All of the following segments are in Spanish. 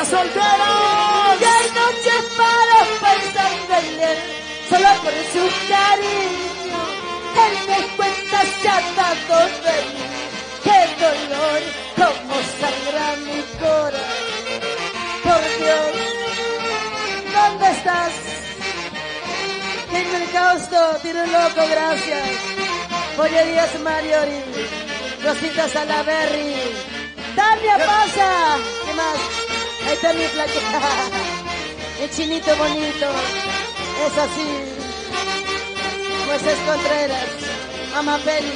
solteros! Y hay noches para pensando en él, solo por su cariño. Él me cuenta cada tontería. ¡Qué dolor! ¡Cómo sangra mi corazón! Por Dios, ¿dónde estás? Henry Causto, tiro loco, gracias. Oye Díaz Mariori, Rosita Salaberry, Tania Pasa, ¿qué más? Ahí está mi plaqueta, el chinito bonito, es así. Moisés Contreras, Amapeli.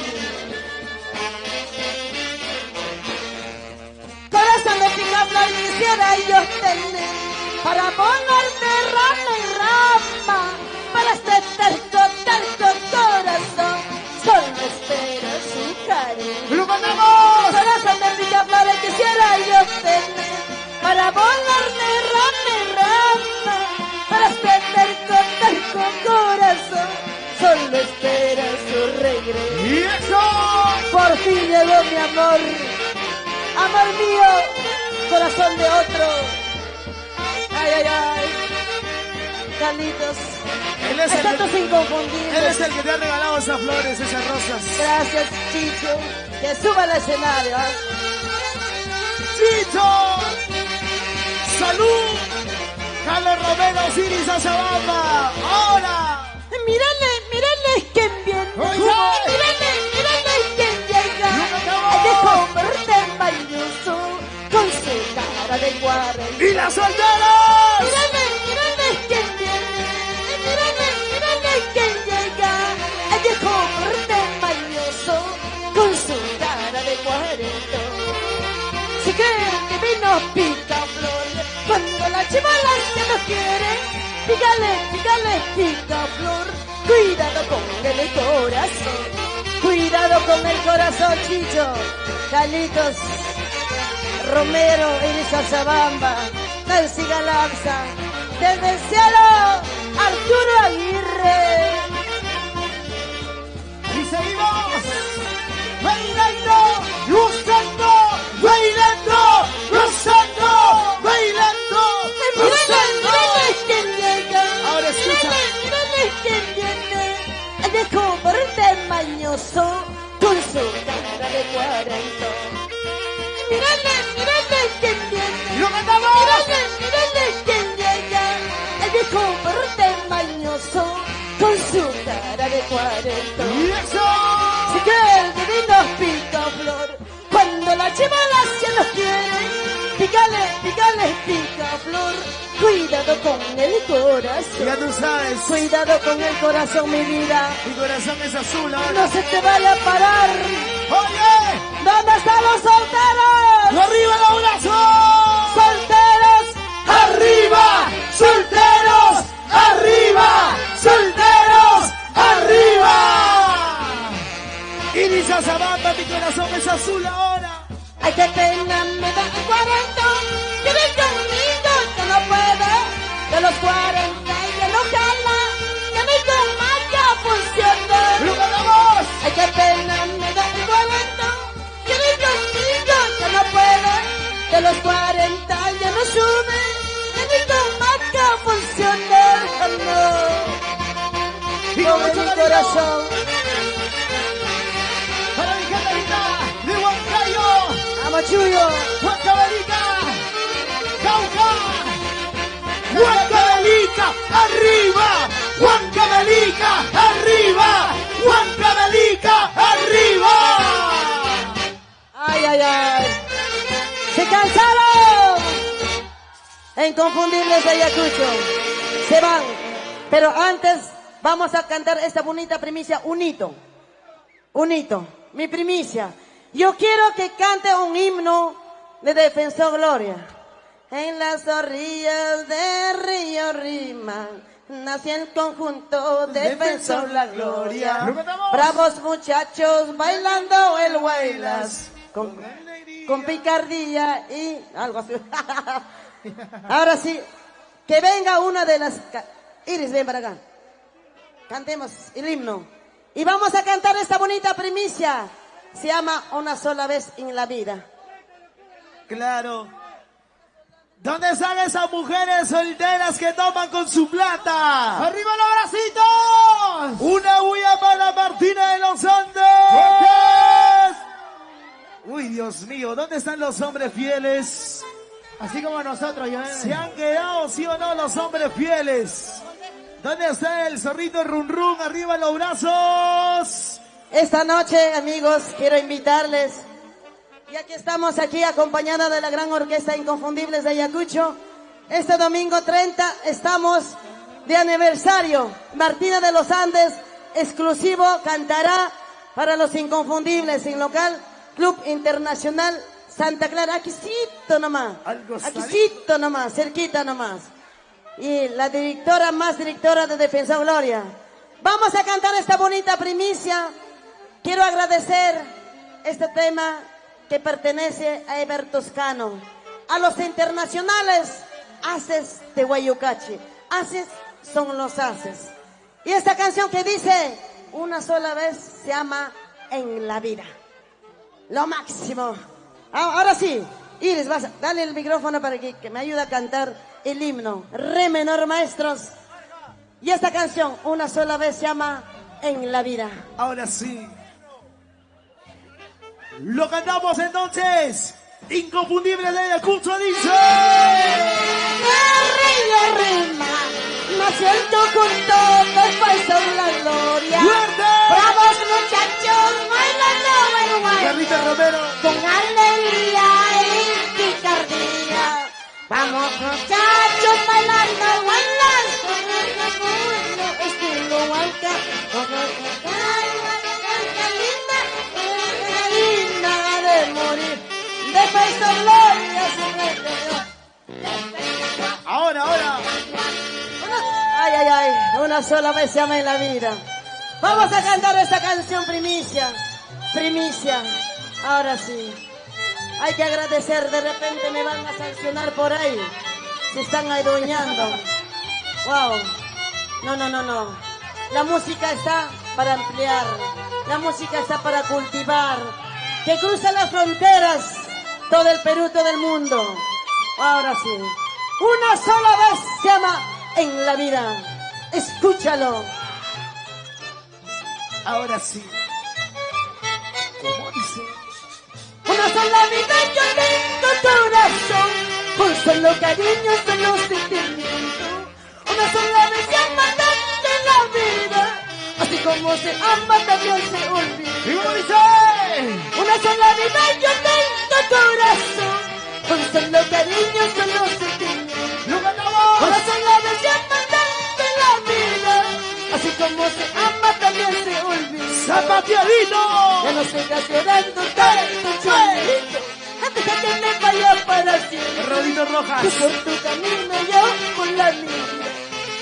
Corazón de pica flor quisiera yo tener para ponerte rama y rama, para este terco corazón, solo espera su cariño. ¡Lo mandamos! Corazón de pica flor quisiera yo tener para volarme rama y rama, para este terco corazón, solo espera su regreso. ¡Y eso! Por fin llegó mi amor. Amor mío, corazón de otro. Ay, ay, ay. Carlitos. Él es Estatus inconfundibles. Él es el que te ha regalado esas flores, esas rosas. Gracias, Chicho. Que suba al escenario. ¿Eh? ¡Chicho! ¡Salud! Carlos Romero, Osiris Azabamba. ¡Ahora! Mírale, que bien. Oiga. Mírale, que llega. El hombre mañoso con su cara de guardia. ¡Y las solteras! Mírale, que viene. Mírale, que llega. El viejo hombre mañoso con su cara de cuarenta. Si creen que vino pica flor, cuando la chivola se lo quiere, dígale, pica flor. Cuidado con el corazón, cuidado con el corazón, Chicho. Carlitos Romero, Iris Azabamba, Nancy Galarza, desde el cielo, Arturo Aguirre. Y seguimos bailando, gozando, bailando, gozando, bailando, gozando. Mírale que llega. Ahora escucha. Mírale que viene. El viejo verde mañoso con su cara de 40. Mírale que viene. ¡Lo mandamos! Mírale que llega. El viejo verde mañoso con su cara de 40. ¡Y eso! Si que el divino pica flor, cuando la chivola se lo quiere, pícale, pica flor, cuidado con el corazón. Ya tú sabes, Cuidado con el corazón, mi vida, mi corazón es azul ahora. no se te vaya a parar. ¡Oye! ¿Dónde están los solteros? ¡Arriba los brazos! ¡Solteros! ¡Arriba! ¡Solteros! ¡Arriba! ¡Solteros! ¡Arriba! Iris Azabamba, mi corazón es azul ahora. Ay, qué pena me da 40, que ven conmigo, que no puede, de los 40 y que no jala, que mi comaca funciona. ¡Lo ganamos! Ay, qué pena me da 40, que ven conmigo, que no puede, de los 40 ya no sube, que mi comaca funciona. Y No, con con mucho mi cariño, corazón, para mi gente linda de Huancayo, Amachuyo, Huancavelica, Cauca, Huancavelica, arriba, Huancavelica, arriba, Huancavelica, arriba. ay, ay, ay, se cansaron. Inconfundibles de Ayacucho, se van, pero antes vamos a cantar esta bonita primicia, un hito, mi primicia. Yo quiero que cante un himno de Defensor Gloria. En las orillas del río Rima nació el conjunto Defensor la Gloria. Bravos muchachos bailando el huaylas con picardía y algo así. Ahora sí, que venga una de las... Iris, ven para acá. Cantemos el himno. Y vamos a cantar esta bonita primicia. Se llama Una sola vez en la vida. Claro. ¿Dónde están esas mujeres solteras que toman con su plata? ¡Arriba los bracitos! Una bulla para Martina de los Andes. Uy, Dios mío, ¿dónde están los hombres fieles? Así como nosotros, ya. ¿Se han quedado, sí o no, los hombres fieles? ¿Dónde está el zorrito run run? ¡Arriba los brazos! Esta noche, amigos, quiero invitarles, ya que estamos aquí acompañados de la gran orquesta Inconfundibles de Ayacucho. Este domingo 30 estamos de aniversario. Martina de los Andes, exclusivo, cantará para los Inconfundibles en local Club Internacional Santa Clara. Aquícito nomás, aquícito nomás, cerquita nomás. Y la directora de Defensa Gloria. Vamos a cantar esta bonita primicia. Quiero agradecer este tema que pertenece a Eber Toscano. A los internacionales, haces de Guayucachi. Haces son los haces. Y esta canción que dice, una sola vez se ama en la vida. Lo máximo. Ahora sí, Iris, dale el micrófono para que me ayude a cantar el himno. Re menor, maestros. Y esta canción, una sola vez se llama En la vida. Ahora sí. Lo cantamos entonces. Inconfundible de Ayacucho dice. Arriba, rima, nació el conjunto, después son la gloria. ¡Fuerte! ¡Bravos muchachos, bailando el guay! Carlita Romero. Con alegría y picardía. Vamos muchachos, bailando el guay. Estilo huanca, linda de morir. Después son gloria, Ahora. Ay, una sola vez se ama en la vida. Vamos a cantar esta canción primicia. Ahora sí. Hay que agradecer, de repente me van a sancionar por ahí. Se están adueñando. Wow. No. La música está para ampliar. La música está para cultivar. Que cruza las fronteras. Todo el Perú, todo el mundo. Ahora sí. Una sola vez se ama en la vida. Escúchalo. Ahora sí. ¿Cómo dice? Una sola vida yo tengo corazón. Un solo cariño, solo sentimiento. Una sola vez se ama tanto en la vida. Así como se ama también se olvida. ¿Y cómo dice? Una sola vida yo tengo corazón. Un solo cariño, solo sentimiento. ¡Lo cantamos! Una sola vez se ama tanto en la vida. Así como se ama también se olvida. ¡Zapateadito! Ya no sigas llorando tanto, chulito. Antes de que me vaya para siempre. Rodito Rojas. Tú por tu camino, yo por la mía.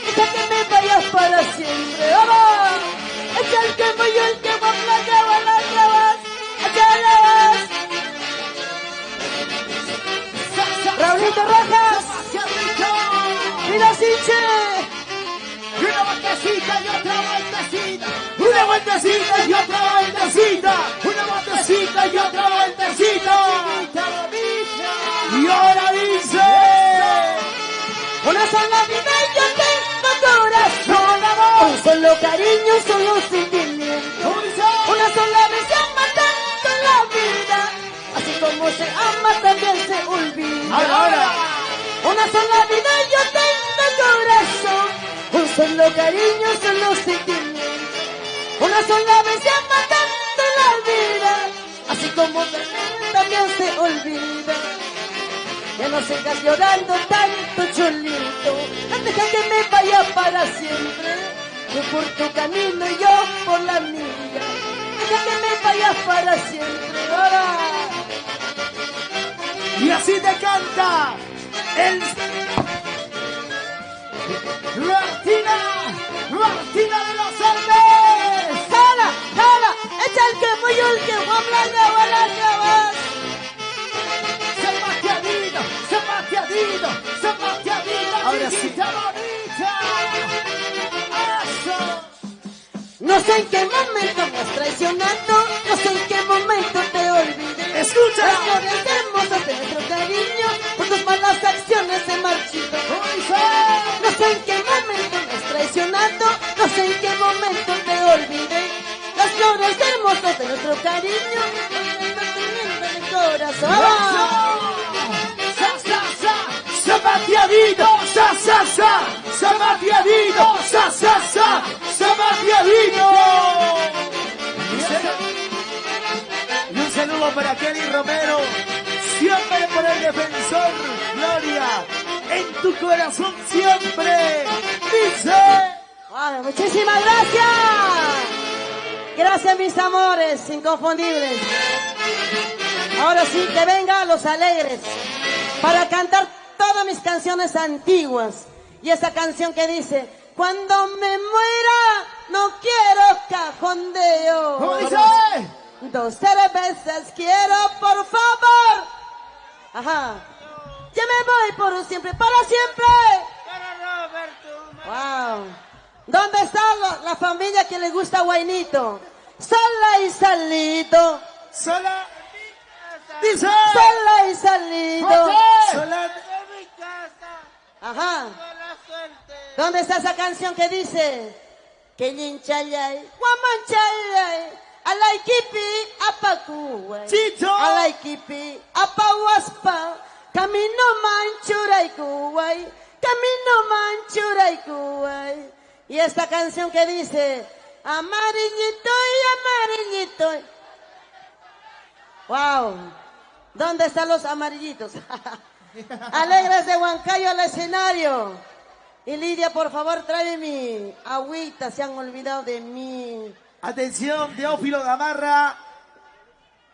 Deja que me vayas para siempre. ¡Vamos! Es el que voy yo, el que va la grabas. ¡Allá la vas! Raulito Rojas. ¡Mira, Sinche! Una vueltecita y otra vueltecita. Una vueltecita y otra vueltecita. Una vueltecita y otra vueltecita. Y ahora dice. Una sola vida y yo tengo corazón. Un solo cariño, un solo sentimiento. Una sola vez se ama tanto en la vida. Así como se ama también se olvida. Ahora. Una sola vida y yo tengo corazón. Un solo cariño, un solo sentimiento. Una sola vez se ama tanto en la vida. Así como también se olvida. Ya no sigas llorando tanto, cholito. Deja que me vaya para siempre. Tú por tu camino y yo por la mía. Deja que me vaya para siempre. ¡Ahora! Y así te canta el Martina de los Andes. ¡Jala! ¡Echa el que voy yo, el que voy a hablar de la grabas! Zapateadito. Ahora sí. No sé en qué momento me has traicionado, no sé en qué momento te olvidé. ¡Escucha! Las flores hermosas de nuestro cariño por tus malas acciones se marchito. No sé en qué momento me has traicionado, no sé en qué momento te olvidé. Las flores hermosas de nuestro cariño, en el corazón. Zapatiadito, zapatiadito, zapatiadito. Y un saludo para Kelly Romero, siempre por el defensor, Gloria, en tu corazón siempre, dice. Wow, muchísimas gracias. Gracias, mis amores inconfundibles. Ahora sí, que vengan los alegres para cantar todas mis canciones antiguas. Y esa canción que dice: cuando me muera no quiero cajondeo. ¿Cómo dice? 2 cervezas quiero, por favor. Ajá. Ya me voy por siempre, para siempre. Para Roberto. Wow. ¿Dónde está la familia que le gusta Guainito? Sola y salito. Sola, dice. Sola y salito. Sola, En mi casa, Ajá. con la suerte. ¿Dónde está esa canción que dice? Que linchayay, guamanchayay, alaikipi, apacuay. Chito. Alaikipi, apahuaspa, camino manchuraycuay, camino manchuraycuay. Y esta canción que dice: amarillito y amarillito. Wow. ¿Dónde están los amarillitos? Alegres de Huancayo al escenario. Y Lidia, por favor, tráeme mi agüita, se han olvidado de mí. Atención, Teófilo Gamarra.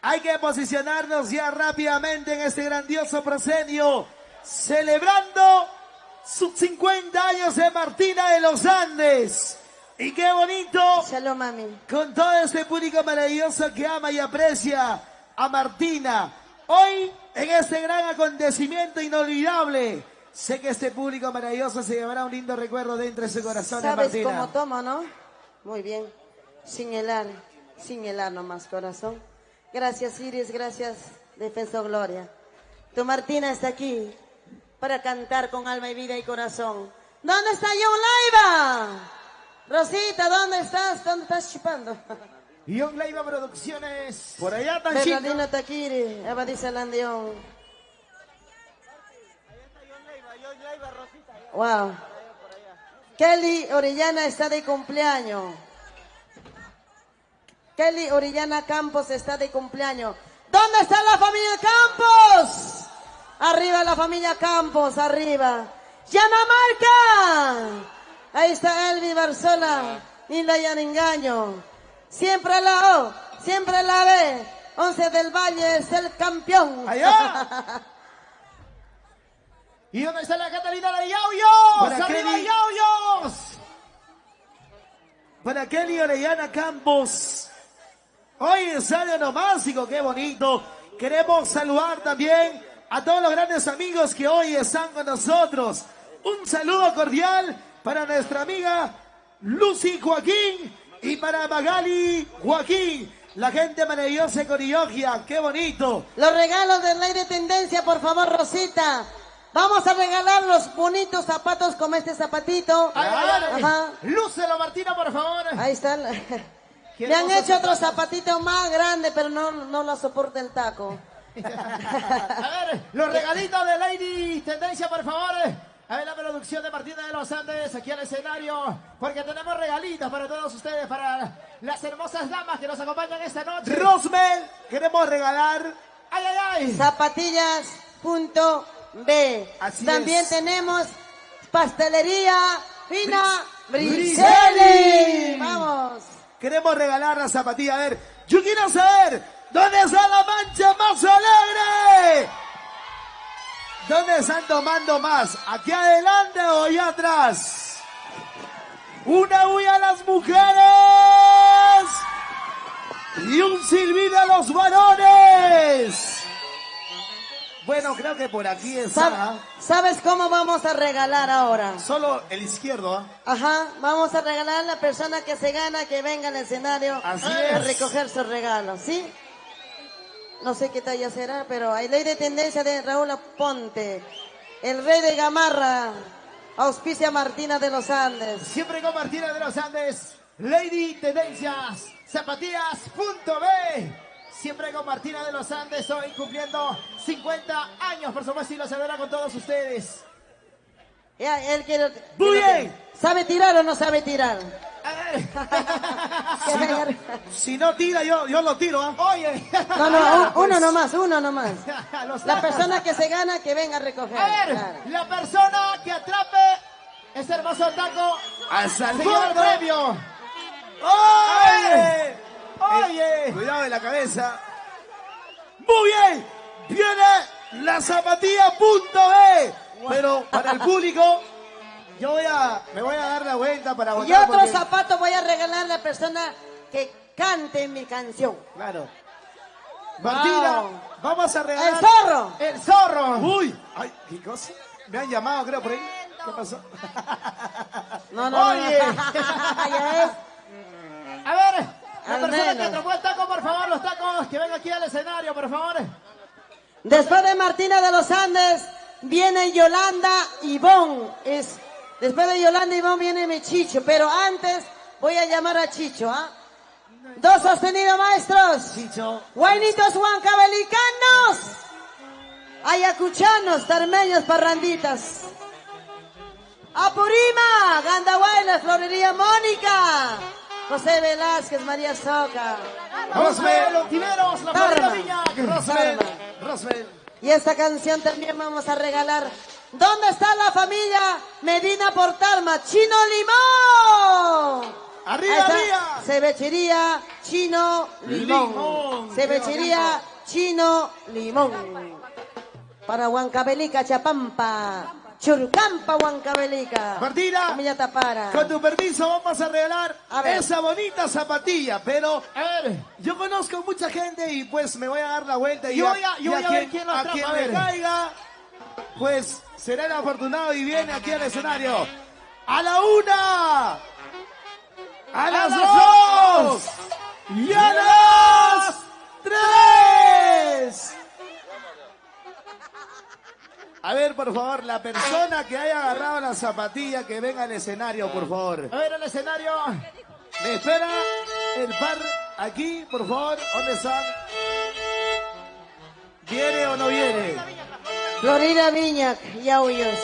Hay que posicionarnos ya rápidamente en este grandioso proscenio, celebrando sus 50 años de Martina de los Andes. Y qué bonito, Shalom, mami. con todo este público maravilloso que ama y aprecia a Martina. Hoy, en este gran acontecimiento inolvidable, sé que este público maravilloso se llevará un lindo recuerdo dentro de su corazón de ¿Sabes Martina. cómo tomo, no? Muy bien. Sin helar nomás, corazón. Gracias, Iris, gracias, Defensor Gloria. Tu Martina está aquí para cantar con alma y vida y corazón. ¿Dónde está John Laiva? Rosita, ¿dónde estás? ¿Dónde estás chupando? Young Leiva Producciones. Por allá tan chico. Bernardino Taquiri, Eva dice Landión. Wow. Kelly Orellana está de cumpleaños. Kelly Orellana Campos está de cumpleaños. ¿Dónde está la familia Campos? Arriba la familia Campos, arriba. ¡Yanamarca! Ahí está Elvi Barzola y la Engaño. Siempre la O, siempre la B. 11 del Valle es el campeón. ¡Allá! ¿Y dónde está la Catalina de Yauyos? Para ¡Arriba Kelly. Yauyos! Para Kelly Orellana Campos. Hoy ensayo nomásico, qué bonito. Queremos saludar también a todos los grandes amigos que hoy están con nosotros. Un saludo cordial para nuestra amiga Lucy Joaquín y para Magali Joaquín. La gente maravillosa de Corillogia, qué bonito. Los regalos de Ley de Tendencia, por favor, Rosita. Vamos a regalar los bonitos zapatos como este zapatito. Ay, ay, ay. Ajá. Lúcelo, Martina, por favor. Ahí están. Me han hecho otro zapatito más grande, pero no lo soporta el taco. A ver, los regalitos de Lady Tendencia, por favor. A ver la producción de Martina de los Andes aquí al escenario, porque tenemos regalitos para todos ustedes, para las hermosas damas que nos acompañan esta noche. Rosmel, queremos regalar. ¡Ay, ay, ay! Zapatillas.b. Así También es. tenemos pastelería fina Bricelli. Bricelli. Vamos. Queremos regalar la zapatilla. A ver, yo quiero saber, ¿dónde está la mancha más alegre? ¿Dónde están tomando más? ¿Aquí adelante o allá atrás? Una huya a las mujeres y un silbido a los varones. Bueno, creo que por aquí está. ¿Sabes cómo vamos a regalar ahora? Solo el izquierdo, ¿ah? Ajá, vamos a regalar a la persona que se gana que venga al escenario Así a es. recoger su regalo, ¿sí? No sé qué talla será, pero hay ley de tendencia de Raúl Aponte. El rey de Gamarra. Auspicia Martina de los Andes. Siempre con Martina de los Andes. Lady Tendencias. Zapatillas.b. Siempre con Martina de los Andes. Hoy cumpliendo 50 años, por supuesto, y lo celebra con todos ustedes. Ya, él quiere... Muy bien. ¿Sabe tirar o no sabe tirar? A ver. Que venga- Si no tira, yo lo tiro, ¿ah? Oye. No, uno nomás, uno nomás. Los La tacos. persona que se gana, que venga a recoger. A ver, Claro. la persona que atrape ese hermoso taco ¡Hasta el se lleva el fondo! premio. ¡Oye! Oye. Cuidado en la cabeza. Muy bien. Viene la zapatilla.b. Pero para el público, me voy a dar la vuelta para Y votar. otro porque- zapato voy a regalar a la persona que cante mi canción. Claro. Martina, Wow. vamos a ¡El regalar. zorro! El zorro. Uy, ay, ¿qué cosa? Me han llamado, creo, por ahí. ¿Qué pasó? No. Oye. Ya es. A ver, la Al persona menos. que atrapó el taco, por favor, los tacos, que venga aquí al escenario, por favor. Después de Martina de los Andes, viene Yolanda Ivón. Después de Yolanda Ivón viene mi Chicho, pero antes voy a llamar a Chicho, ¿ah? Dos sostenidos, maestros. Chicho. Guainitos huancabelicanos. Ayacuchanos, tarmeños, parranditas. Apurima, Gandahuaylas, Florería Mónica. José Velázquez, María Soca. Rosmel, los tineros, la Tarma. familia Viñac. Rosmel. Tarma. Rosmel. Y esta canción también vamos a regalar. ¿Dónde está la familia Medina Portarma? ¡Chino Limón! ¡Arriba, Ahí está. arriba! Cevichería Chino Limón. Limón. Cevichería Chino Limón. Para Huancavelica, Chapampa. Churcampa, Huancavelica. Martina, Familia Tapara. con tu permiso vamos a regalar A ver. esa bonita zapatilla, pero A ver, yo conozco mucha gente y pues me voy a dar la vuelta y Yo voy a ver quién lo a atrapa, quien a le ver. caiga, pues será el afortunado y viene aquí al escenario. ¡A la una! ¡A las dos! ¡Y a las tres! A ver, por favor, la persona que haya agarrado la zapatilla que venga al escenario, por favor. a ver el escenario. Me espera el par aquí, por favor. ¿Dónde están? ¿Viene o no viene? Florida Viñac, Yauyos.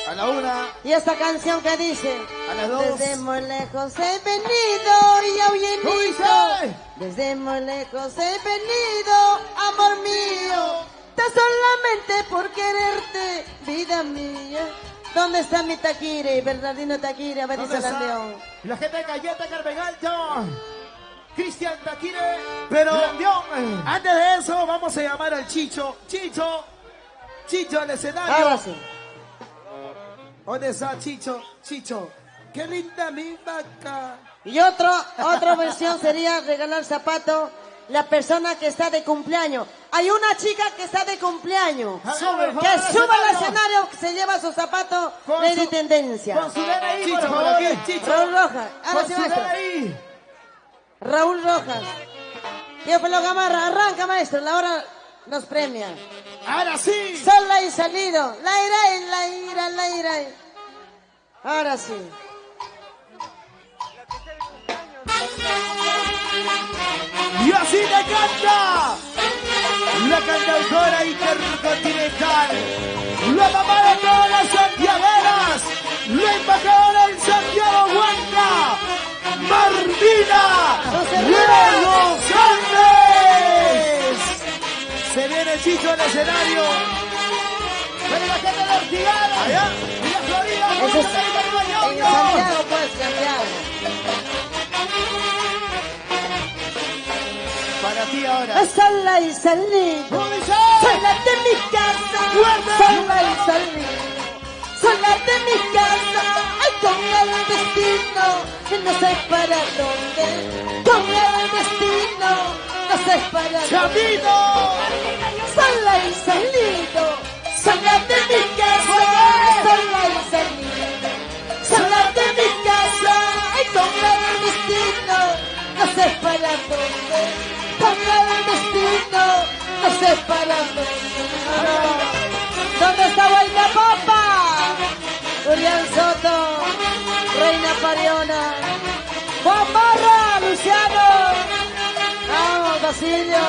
A la una, Y esta canción que dice: a las dos. desde muy lejos he venido, Yauyinito. ¿Cómo dice? Desde muy lejos he venido, amor mío. Tan solamente por quererte, vida mía. ¿Dónde está mi Taquire, Bernardino Taquire? A ver, ¿Dónde dice la está? León. La gente de Galleta Carmen Alto. Cristian Taquire. Pero León. antes de eso, vamos a llamar al Chicho. Chicho al escenario. Ahora sí. ¿Dónde está Chicho? Chicho. ¡Qué linda mi vaca! Y otra versión sería regalar zapato. La persona que está de cumpleaños. Hay una chica que está de cumpleaños. Sube, por Que favor, suba al escenario, que se lleva su zapato Con Lady su- Tendencia. Con su DNI, Chicho, por por favor. aquí, Chicho. Raúl Rojas. Ahora Con sí, su maestro. DNI. Raúl Rojas. Tío Pelo Gamarra, arranca, maestro. La hora nos premia. ¡Ahora sí! Sola y salido. La ira. Ahora sí. Y así le canta la cantautora intercontinental, la mamá de todas las santiagueras, la embajadora en Santiago Huanca, Martina de los Andes. Se viene Chicho al escenario. Pero la gente de Ortigal. Allá. Y la Florida. Ese es América, en Nueva York. Santiago, pues, Santiago. Para ti ahora. Sola y salido. ¿Cómo dice? Sola de mi casa. ¡Fuerte! Sola y salido. Sola de mi casa. Ay, con el destino. Que no sé para dónde. Con el destino. No sé para dónde. ¡Camino! Sola y salido. Sola de mi casa. Sola y salido. Sola de mi casa. Ay, con el destino. No sé para dónde. Con el destino. No hablando. ¿Dónde está Huayna Papa? Julián Soto, Reina Pariona, Juan Barra, Luciano, vamos, Basilio.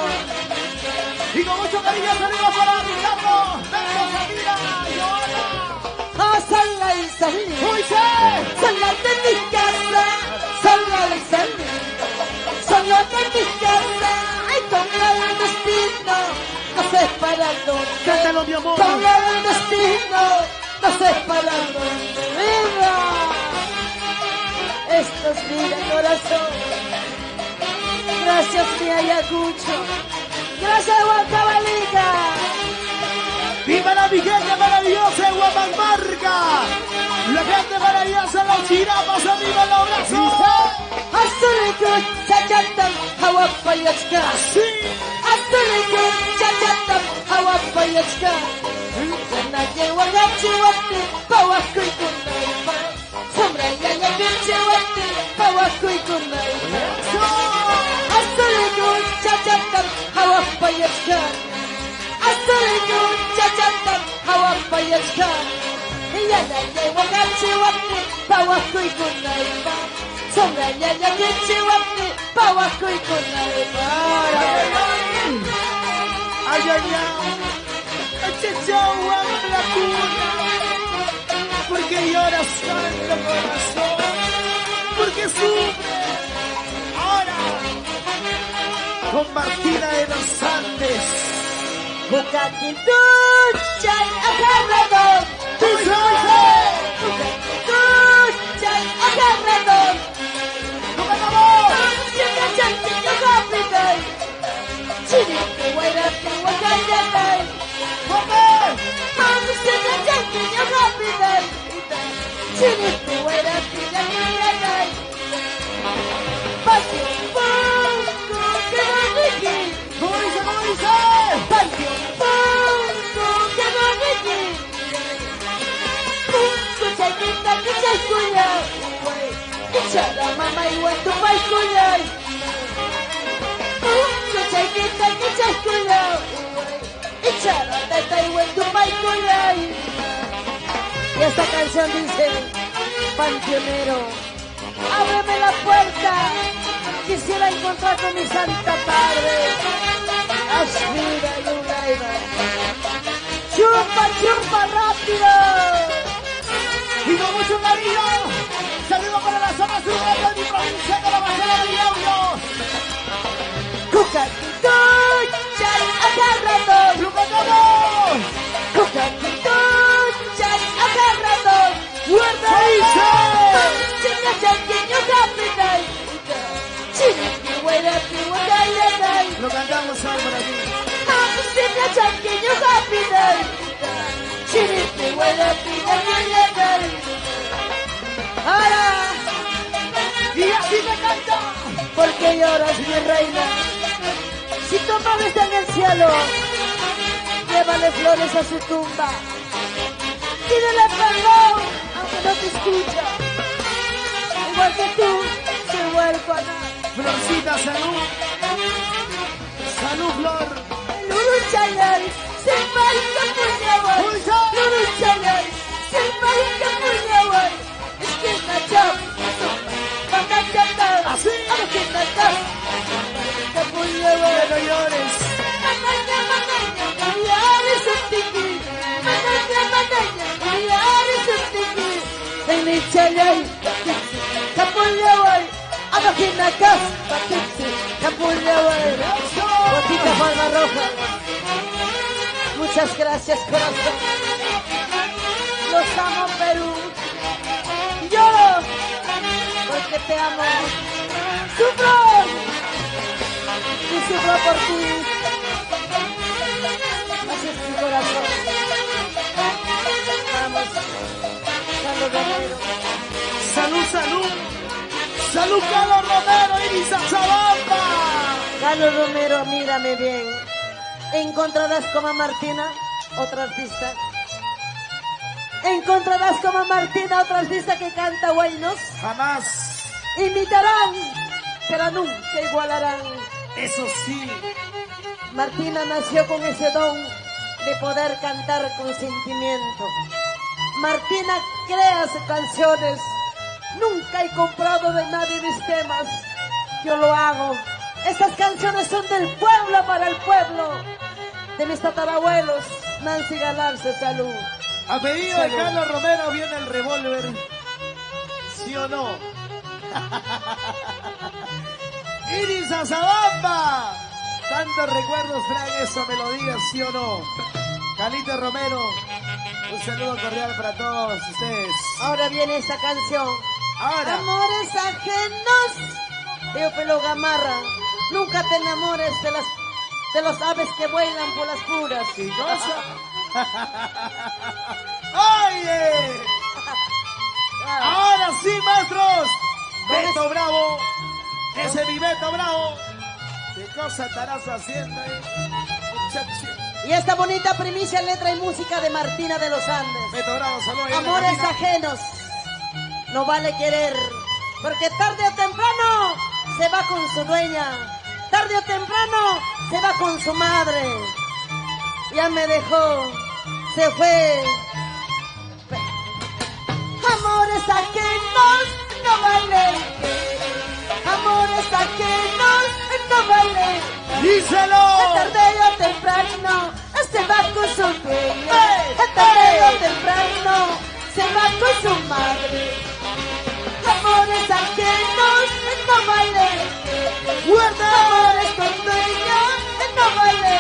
Y con mucho cariño saludos para Ricardo, Beto, Samira, Joana. Sala y salí, ¡Moisés! sala de mi casa, sala y salí, sala de mi casa, ay, con el destino, nos separamos. Cántalo, mi amor. Con el destino, nos separamos. ¡Viva! Esto es vida, corazón. Gracias, mi Ayacucho. Gracias, Huancavelica. ¡Viva la mi gente maravillosa de Huamangmarca! La gente maravillosa de los chirapas, arriba los brazos. Azulikun, chachatam, hawapayachka. ¡Sí! Azulikun, chachatam, hawapayachka. Yanaye wagachiwati, pawakuy kunaypa. Sombra yayakichiwati, pawakuy kunaypa. Azulikun, chachatam, hawapayachka. Azulikun, chachatam, hawapayachka. Yanaye wagachiwati, pawakuy kunaypa. Sombra yayakichiwati, pawakuy kunaypa. ¡Ay, ay, ay! ¡Achachao, la cuna! Porque lloras tanto, corazón. Porque sufres. Ahora, con Martina de los Andes. Bukakiduchay agarrador. Bukakiduchay agarrador. Siempre chantillo capital. Chirique, guairapi, guacayatay. Siempre chantillo capital. Chirique, guairapi, guacayatay. Patio, pongo, que no riqui. ¿Cómo dice? ¿Cómo dice? Patio, pongo, que no riqui. Pungo, chaquita, que chascuya. Ichara, mamá, igual tu paiscuya. Pungo, chaquita, que chascuya. Ichara, tata, igual tu paiscuya. Y esta canción dice, Panteonero, ábreme la puerta, quisiera encontrar con mi santa padre. Ashmira y Ugaiba. Chupa, chupa rápido. Y con mucho cariño, saludos para la zona sur de mi provincia de la Bajada de Audios. Cucaquituchay, agarrador. ¡Lucatamos! Cucaquituchay, agarrador. Guarda ¡Paisa! Chica, chaqueño, capital. Chiriqui, guairapi, guacayatay. Lo cantamos hoy por aquí. Chica, chaqueño, capital. Chiriqui, guairapi, guacayatay. Ahora, Y así me canta. ¿por qué lloras, mi reina? Si tu madre está en el cielo, llévale flores a su tumba. Pídele perdón, aunque no te escucha. Igual que tú, soy huérfana. Florcita, salud. Salud, Flor. Luruchayay, sin marica puñaway. ¡Pulsa! Luruchayay, sin marica puñaway. Es que nachap, mamachata. Así. A lo que nachap, marica puñaway. No llores. Manaña, manaña, manaña, sentiki. Manaña, manaña, manaña, sentiki. En mi chayay, Capulaway. A lo que nachap, Capulaway. Botita palma roja. Muchas gracias, corazón. Los amo, Perú. Lloro porque te amo. Sufro y sufro por ti. Así es mi corazón. Vamos, Carlos Romero. Salud, salud. Salud, Carlos Romero y Zabamba. Carlos Romero, mírame bien. Encontrarás como a Martina, otra artista. Encontrarás como a Martina, otra artista que canta guaynos. Jamás. Imitarán, pero nunca igualarán Eso sí. Martina nació con ese don de poder cantar con sentimiento. Martina crea sus canciones. Nunca he comprado de nadie mis temas. Yo lo hago. Estas canciones son del pueblo para el pueblo. De mis tatarabuelos. Nancy Galarza, salud. Apellido de Carlos Romero, viene el revólver. ¿Sí o no? Iris Azabamba. Tantos recuerdos traen esa melodía, ¿sí o no? Calito Romero, un saludo cordial para todos ustedes. Ahora viene esta canción. Ahora. Amores ajenos. Teófilo Gamarra. Nunca te enamores de los aves que vuelan por las puras. ¿Qué cosa? ¡Oye! Ahora sí, maestros. Beto Bravo. Ese mi Beto Bravo. ¿Qué cosa estarás haciendo ahí, muchacho? Y esta bonita primicia, letra y música de Martina de los Andes. Beto Bravo, saludos. Amores ajenos, no vale querer, porque tarde o temprano se va con su dueña, tarde o temprano se va con su madre. Ya me dejó, se fue. Amores ajenos, no vale querer. Amores ajenos, no vale. ¡Díselo! Tarde o temprano se va con su dueña. Tarde o temprano se va con su madre. Amores ajenos no vale. ¡Fuerte! Amores con dueña no vale.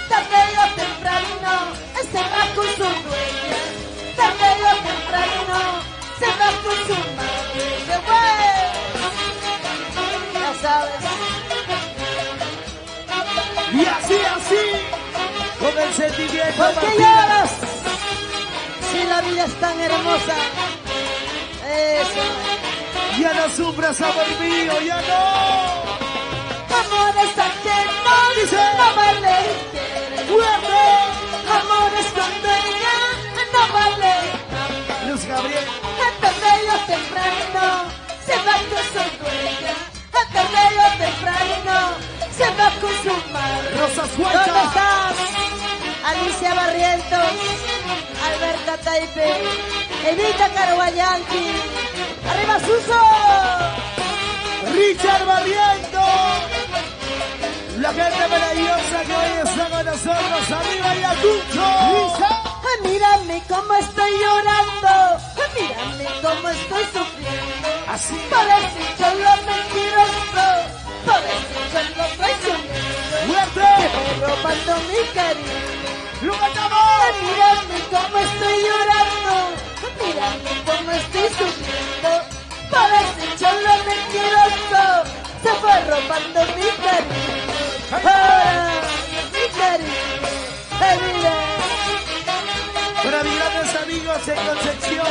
Tarde o temprano se va con su dueña. Tarde o temprano se va con su madre. ¡Se fue! Ya sabes. Y así, con el sentimiento. ¿Por qué Martina. lloras? Si la vida es tan hermosa. Eso. Ya no sufras, amor mío, ya no. Amores ajenos, Dice. no vale querer. ¡Fuerte! Amores con dueña, no vale. Luz Gabriel. Tarde o temprano se va con su dueña. Tarde o temprano se va con su madre. Rosas Huacha. ¿Dónde estás? Alicia Barrientos, Alberta Taipe, Evita Caruayanqui. ¡Arriba Suso! Richard Barriento. La gente maravillosa que hoy está con nosotros. Arriba Ayacucho. Mírame cómo estoy llorando, mírame cómo estoy sufriendo. Así. Por ese cholo mentiroso, por ese cholo traicionero, ¡Fuerte! que me robando mi cariño. ¡Lo matamos! Mírame cómo estoy llorando, mírame cómo estoy sufriendo. Por ese cholo mentiroso, se fue robando mi cariño. Ah, mi cariño, mira. Para mis grandes amigos en Concepción.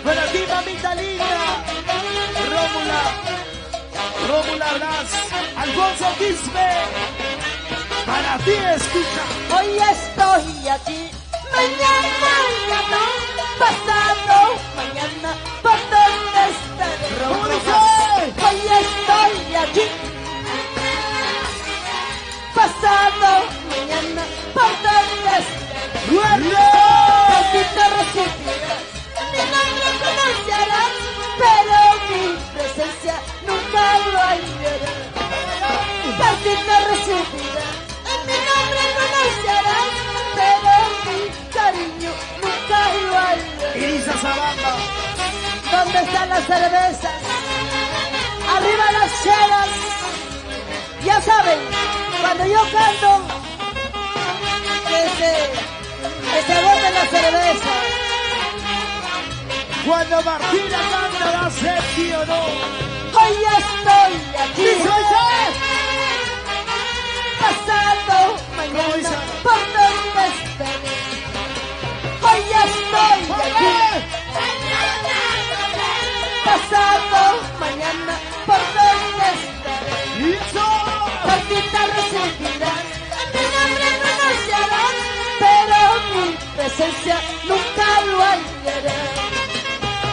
Para ti, mamita linda. Rómula Blas. Alfonso Quispe. Para ti, escucha. Hoy estoy aquí, mañana ya no, pasado mañana, ¿por dónde estaré? ¿Cómo dice? Hoy estoy aquí, pasado mañana, ¿por dónde estaré? ¡Fuerte! Aquí te recibirás, mi nombre conocerás, pero mi presencia nunca lo hallarás. Aquí te recibirás, mi nombre conocerás, pero mi cariño nunca lo hallarás. Iris Azabamba. ¿Dónde están las cervezas? Arriba las chelas. Ya saben, cuando yo canto, que se bote la cerveza. Cuando Martina canta, va a ser sí o no. Hoy estoy aquí, ¡Dice! pasado ¿Cómo dice? mañana, ¿por dónde estaré? Hoy estoy aquí, pasado mañana, ¿por dónde estaré? ¡Y eso! Partita recibirás, mi nombre conocerás, pero mi presencia nunca lo hallarás.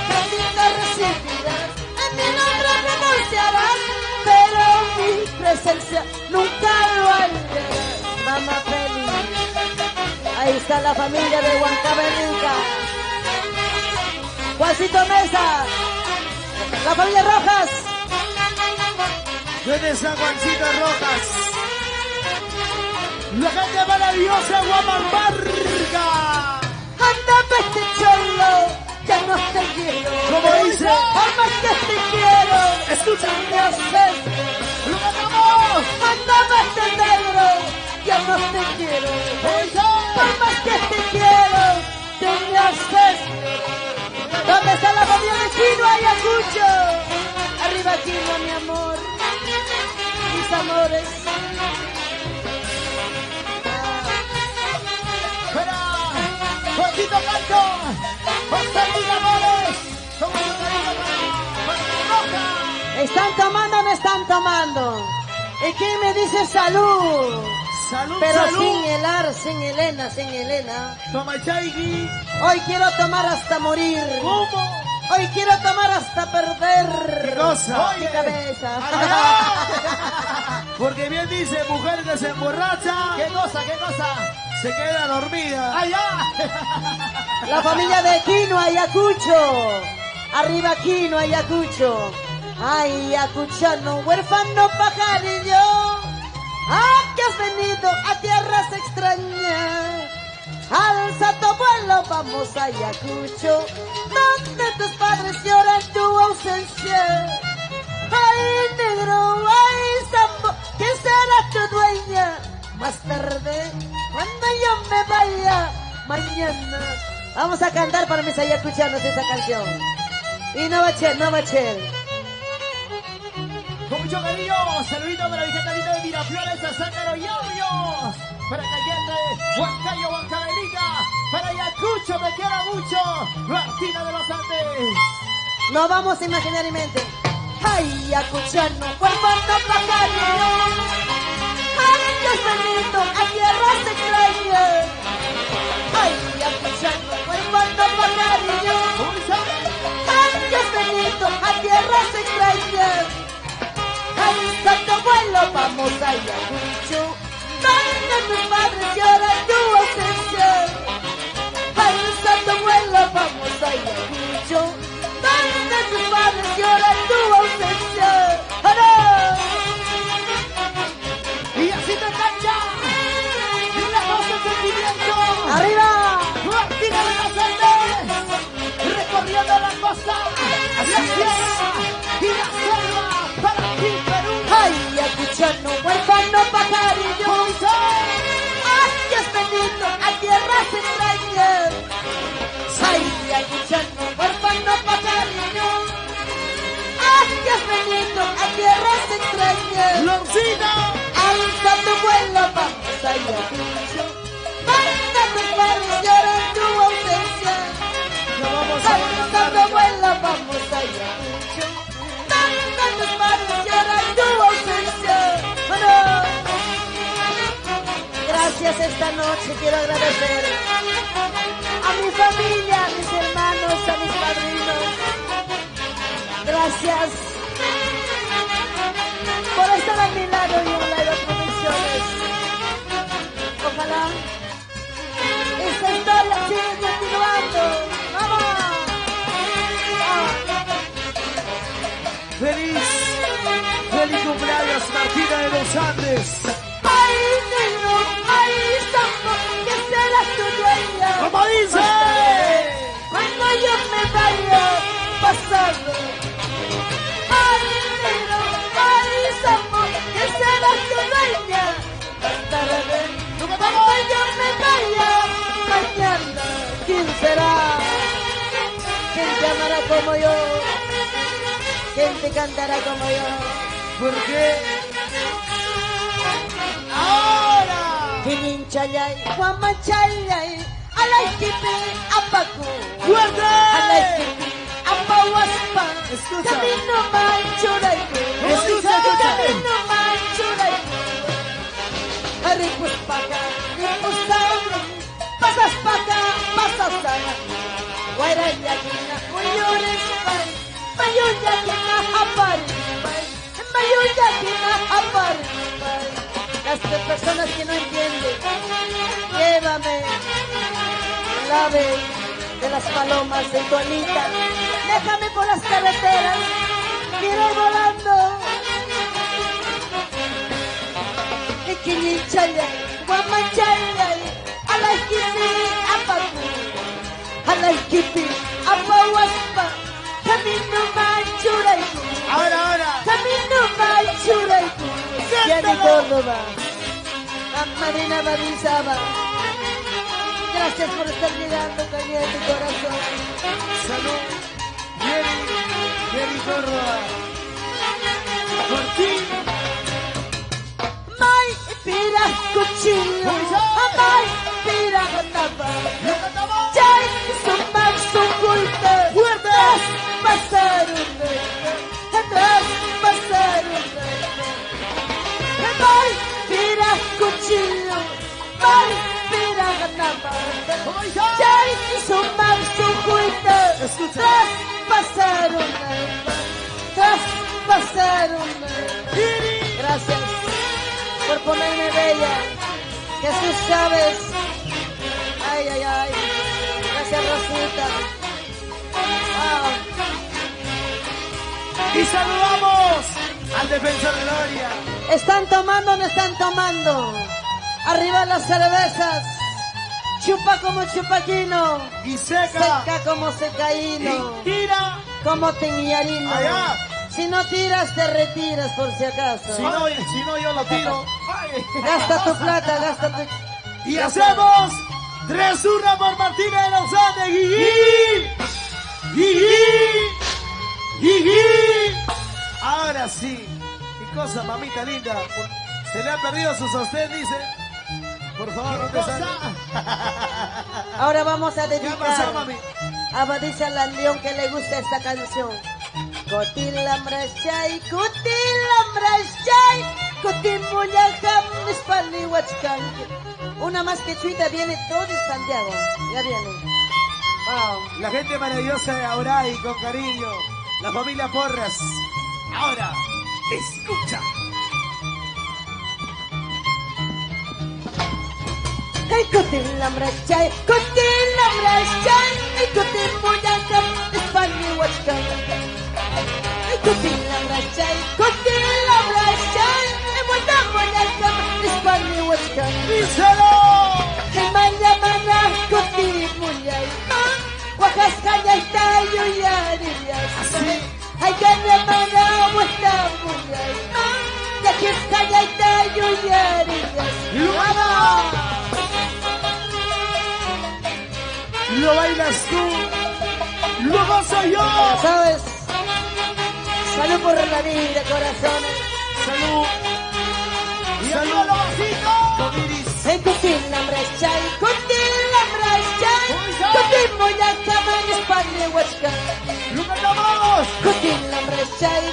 Partita recibirás, mi nombre pronunciarás, pero mi presencia esencia nunca lo hallarás. Mamá feliz. Ahí está la familia de Huancavelica. Juancito Mesa. La familia Rojas. ¿Dónde está Juancito Rojas? La gente maravillosa de Guamambarga. Anda, peste cholo, ya no te quiero. ¿Cómo dice? Por más que te quiero, Escucha. me haces. ¡Lo cantamos! Anda, peste negro, ya no te quiero. Por más que te quiero, te me haces. ¿Dónde está la familia de Chino Ayacucho? Arriba Chino, mi amor, mis amores. ¡Fuera! ¡Juancito Canto! ¡José Luis Amores! ¡Somos un cariño para Roja! ¿Están tomando o no están tomando? ¿Y quién me dice salud? ¡Salud, Pero salud! sin helar, sin Elena, sin Elena. Toma Chaigui. Hoy quiero tomar hasta morir. ¿Cómo? Hoy quiero tomar hasta perder. ¿Qué cosa? Mi cabeza. ¡Allá! Porque bien dice, mujer que se emborracha. ¿Qué cosa? ¿Qué cosa? Se queda dormida. ¡Allá! La familia de Quino Ayacucho. Arriba Quino Ayacucho. Ay, Ayacuchano, huérfano pajarillo. Ah, que has venido a tierras extrañas. Alza tu vuelo, vamos a Ayacucho, donde tus padres lloran tu ausencia. Ay, negro, ay, Sambo, ¿quién será tu dueña? Más tarde, cuando yo me vaya, mañana. Vamos a cantar para mis ayacuchanos esta canción. Y no va a ser, no va a ser. Con mucho cariño, saludito para mi gente linda de Miraflores, a Sándaro y Audios. Para Cayete, Huancayo, Huancavelica. Para Ayacucho, me quiero mucho. Martina de los Andes. No vamos imaginariamente. Ay, Ayacuchano, huérfano pajarillo. Ay, que has venido a tierras extrañas. Ay, Ayacuchano, huérfano pajarillo. Ay, que has venido a tierras extrañas. Ay, santo vuelo, vamos a Ayacucho, donde tus padres lloran tu ausencia. Ay, santo vuelo, vamos a Ayacucho, donde tus padres lloran tu ausencia. ¡Ahora! Y así te cancha. Y la voz del sentimiento. ¡Arriba! Martina de los Andes. Recorriendo la costa, la sierra y la selva. Para ti, Perú. Ay, Ayacuchano, huérfano pajarillo. Ay, que has venido a tierras extrañas. Ay, Ayacuchano, huérfano pajarillo. Ay, que has venido a tierras extrañas. Loncita. Alza tu vuelo, vamos a Ayacucho. Donde tus padres lloran tu ausencia. No vamos a Alza tu vuelo, vamos a Ayacucho. Donde tus padres lloran tu ausencia. ¡Bueno! Gracias esta noche, quiero agradecer a mi familia, a mis hermanos, a mis padrinos. Gracias por estar a mi lado y en Live Producciones. Ojalá esta historia siga continuando. ¡Vamos! Feliz cumpleaños, Martina de los Andes. ¡Ay, negro! ¡Ay, Sambo! ¿Qué será tu dueña? ¿Cómo dice? Cuando yo me vaya pasando. ¡Ay, negro! ¡Ay, Sambo! ¿Qué será tu dueña? Más tarde, cuando yo me vaya mañana. ¿Quién será? ¿Quién te amará como yo? ¿Quién te cantará como yo? ¿Por qué? Ahora. Kininchayay, Guamachayay, Alaikipi, Apaku, ¡Fuerte! Alaikipi, Apawaspa, Escucha. Camino Manchuraiku, Escucha, escucha. Camino Manchuraiku, Aripus Paca, Ripus Sauri, Pasas Paca, Pasas Sana, Guairayakina, Muyores Pai, Mayuyakina, Apari Pai, Mayuyakina, Apari ave de las palomas de tu alita. Déjame por las carreteras, quiero ir volando. Ikiñichaya, guamachaya, a la ikipi, apapu, a la ikipi, apawaspa, camino manchuraiku. Ahora. Camino manchuraiku. Jenny Córdoba, la madrina Barizaba. Gracias por estar llegando, caña de tu corazón. Salud. Jenny Córdoba. Por ti. May pira cuchillo, amay pira ganaba. Jai sumar su culpa, fuertes pasaron, atrás pasaron. May pira cuchillo, may pira ganaba. Jai sumar su culpa, atrás pasaron, Gracias por ponerme bella, Jesús Chávez. Ay, ay, ay. Gracias, Rosita. Y saludamos al defensor Gloria. ¿Están tomando o no están tomando? Arriba las cervezas. Chupa como chupaquino. Y seca. Seca como secaíno. Y tira. Como teñarino. Allá. Si no tiras, te retiras por si acaso. Si no, yo lo tiro. Ay. Gasta tu plata, gasta tu... Y hacemos 3-1 por Martínez de Lausana. Guigui. Ahora sí. ¿Qué cosa, mamita linda? Se le ha perdido su sostén, dice. Por favor, no te salgas. Ahora vamos a ¿Qué dedicar pasó, mami? a Badisa Landión que le gusta esta canción. Kotilambrashay, kotimuyajam, nispalihuachkan. Una más que chuita viene todo de Santiago. Ya viene. Wow. La gente maravillosa de Auray, con cariño. La familia Porras. Ahora, escucha. Hey, kotilambrashay, kotimuyajam, nispalihuachkan. Kotilambrashay, nimutamuyajam, nispalihuachkan. ¡Díselo! Maya kotimuyay, Oaxaca tayo yariyas. Ay ganamana watamuyay, Yakiskaya tayo yariyas. Lo bailas tú, lo gozo yo. ¿Sabes? Salud por la vida, corazones. Salud. Y salud. Con Iris. Hey, kotilambrashay, kotimuyajam, nispalihuachkan. ¡Lo cantamos! Kotilambrashay,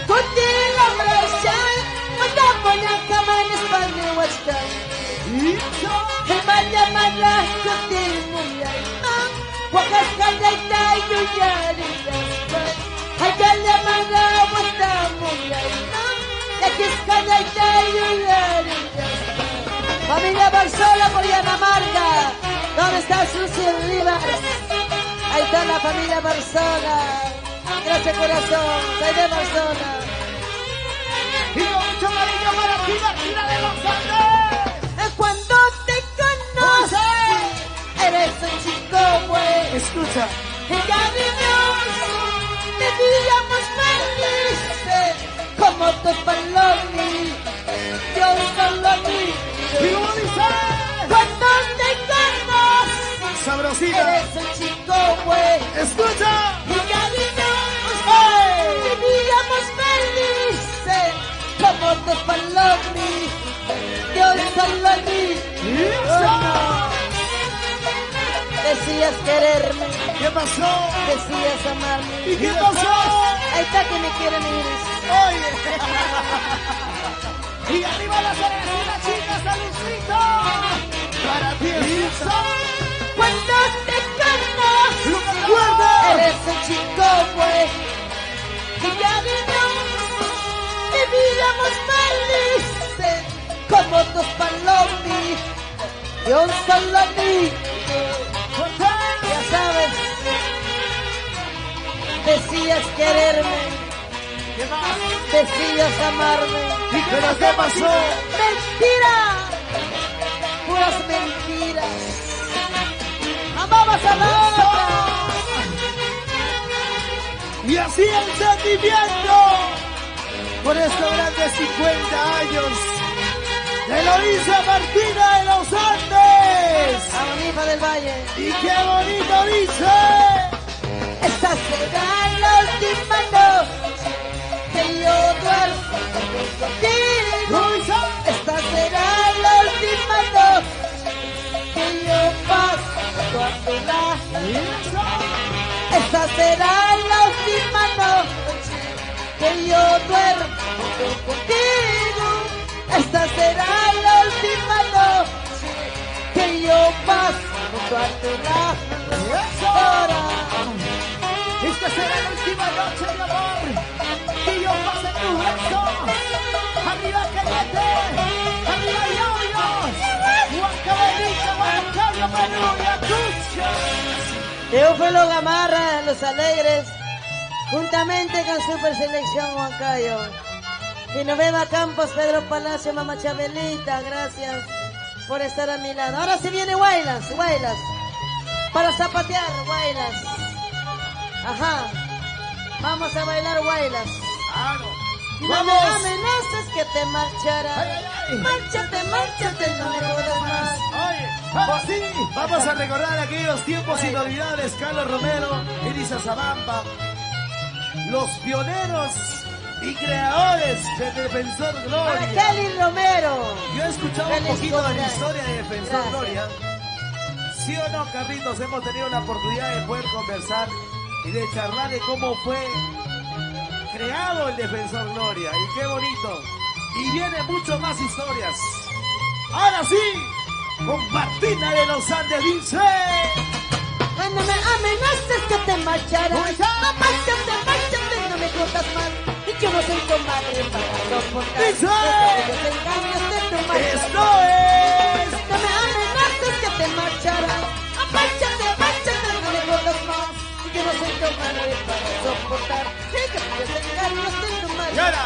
watamuyajam, nispalihuachkan. Maya kotimuyay, Oaxaca tayo yariyas. Ay ganamana watamuyay, Yakiskaya tayo yariyas. Familia Barzola por Yanamarca. ¿Dónde está Susi Rivas? Ahí está la familia Barzola. Gracias, corazón. Soy de Barzola. Y con mucho cariño para ti, Martina de los Andes. Cuando te conocí, eres un chico bueno. Escucha. Cariños, vivíamos felices como dos palomis. Yo solo vi. Y como dice, Cuando te conocí, sabrosita. eres un chico bueno. Escucha. Y cariños, vivíamos felices como dos palomis. Yo solo vi. Decías quererme, ¿Qué pasó? decías amarme. ¿Y qué pasó? Ahí está que me quieren Iris. Oye. Y arriba la cervecita, chicas, saludcito. Para ti, Elisa. Cuando te conocí, ¡Guarda! eres un chico bueno. Y vivíamos felices como dos palomis. Yo solo vi. Y Decías quererme, ¿Qué más? decías amarme. ¿Pero qué pasó? ¡Mentira! Puras mentiras. Amabas a la otra. Y así el sentimiento por estos grandes 50 años de Eloísa Martina de los Andes. Amonifa del Valle. Y qué bonito dice. Esta será la última noche que yo duermo contigo. Eloísa. Esta será la última noche que yo paso a tu lado. Esta será la última noche que yo duermo contigo. Esta será la última noche que yo paso a tu lado. Ahora. Esta será la última noche de amor que yo pase tu beso. Arriba caliente, arriba yoyos, Huancabenita, Huancayo, Perú, Ayacucho. Teófilo Gamarra, Los Alegres, juntamente con Super Selección Huancayo. Genoveva Campos, Pedro Palacio, Mamá Chabelita, gracias por estar a mi lado. Ahora se viene Guaylas, Guaylas, para zapatear, Guaylas. Ajá, vamos a bailar Guaylas. No me Vamos. amenaces que te marcharás. Ay, ay, ay. Márchate, márchate, no me jodas más. Vamos a recordar aquellos tiempos inolvidables. Carlos Romero, Elisa Zabamba, los pioneros y creadores del Defensor Para Gloria. Kelly Romero. Yo he escuchado un Feliz poquito de la cumpleaños. historia de Defensor Gracias. Gloria. ¿Sí o no, Carlitos? Hemos tenido la oportunidad de poder conversar y de charlar de cómo fue creado el Defensor Gloria. Y qué bonito. Y vienen mucho más historias. Ahora sí, con Martina de los Andes dice... Cuando me amenaces que te marcharás. ¿Cómo está? No, márchate, márchate, no me cortas mal. Y yo no soy tu madre para soportar ¡Dice! los engaños de tu madre. Esto es... No me amenaces que te marcharás. No, márchate, márchate, no me cortas más. Y yo no soy tu madre para soportar los engaños de tu madre. ¡Llora!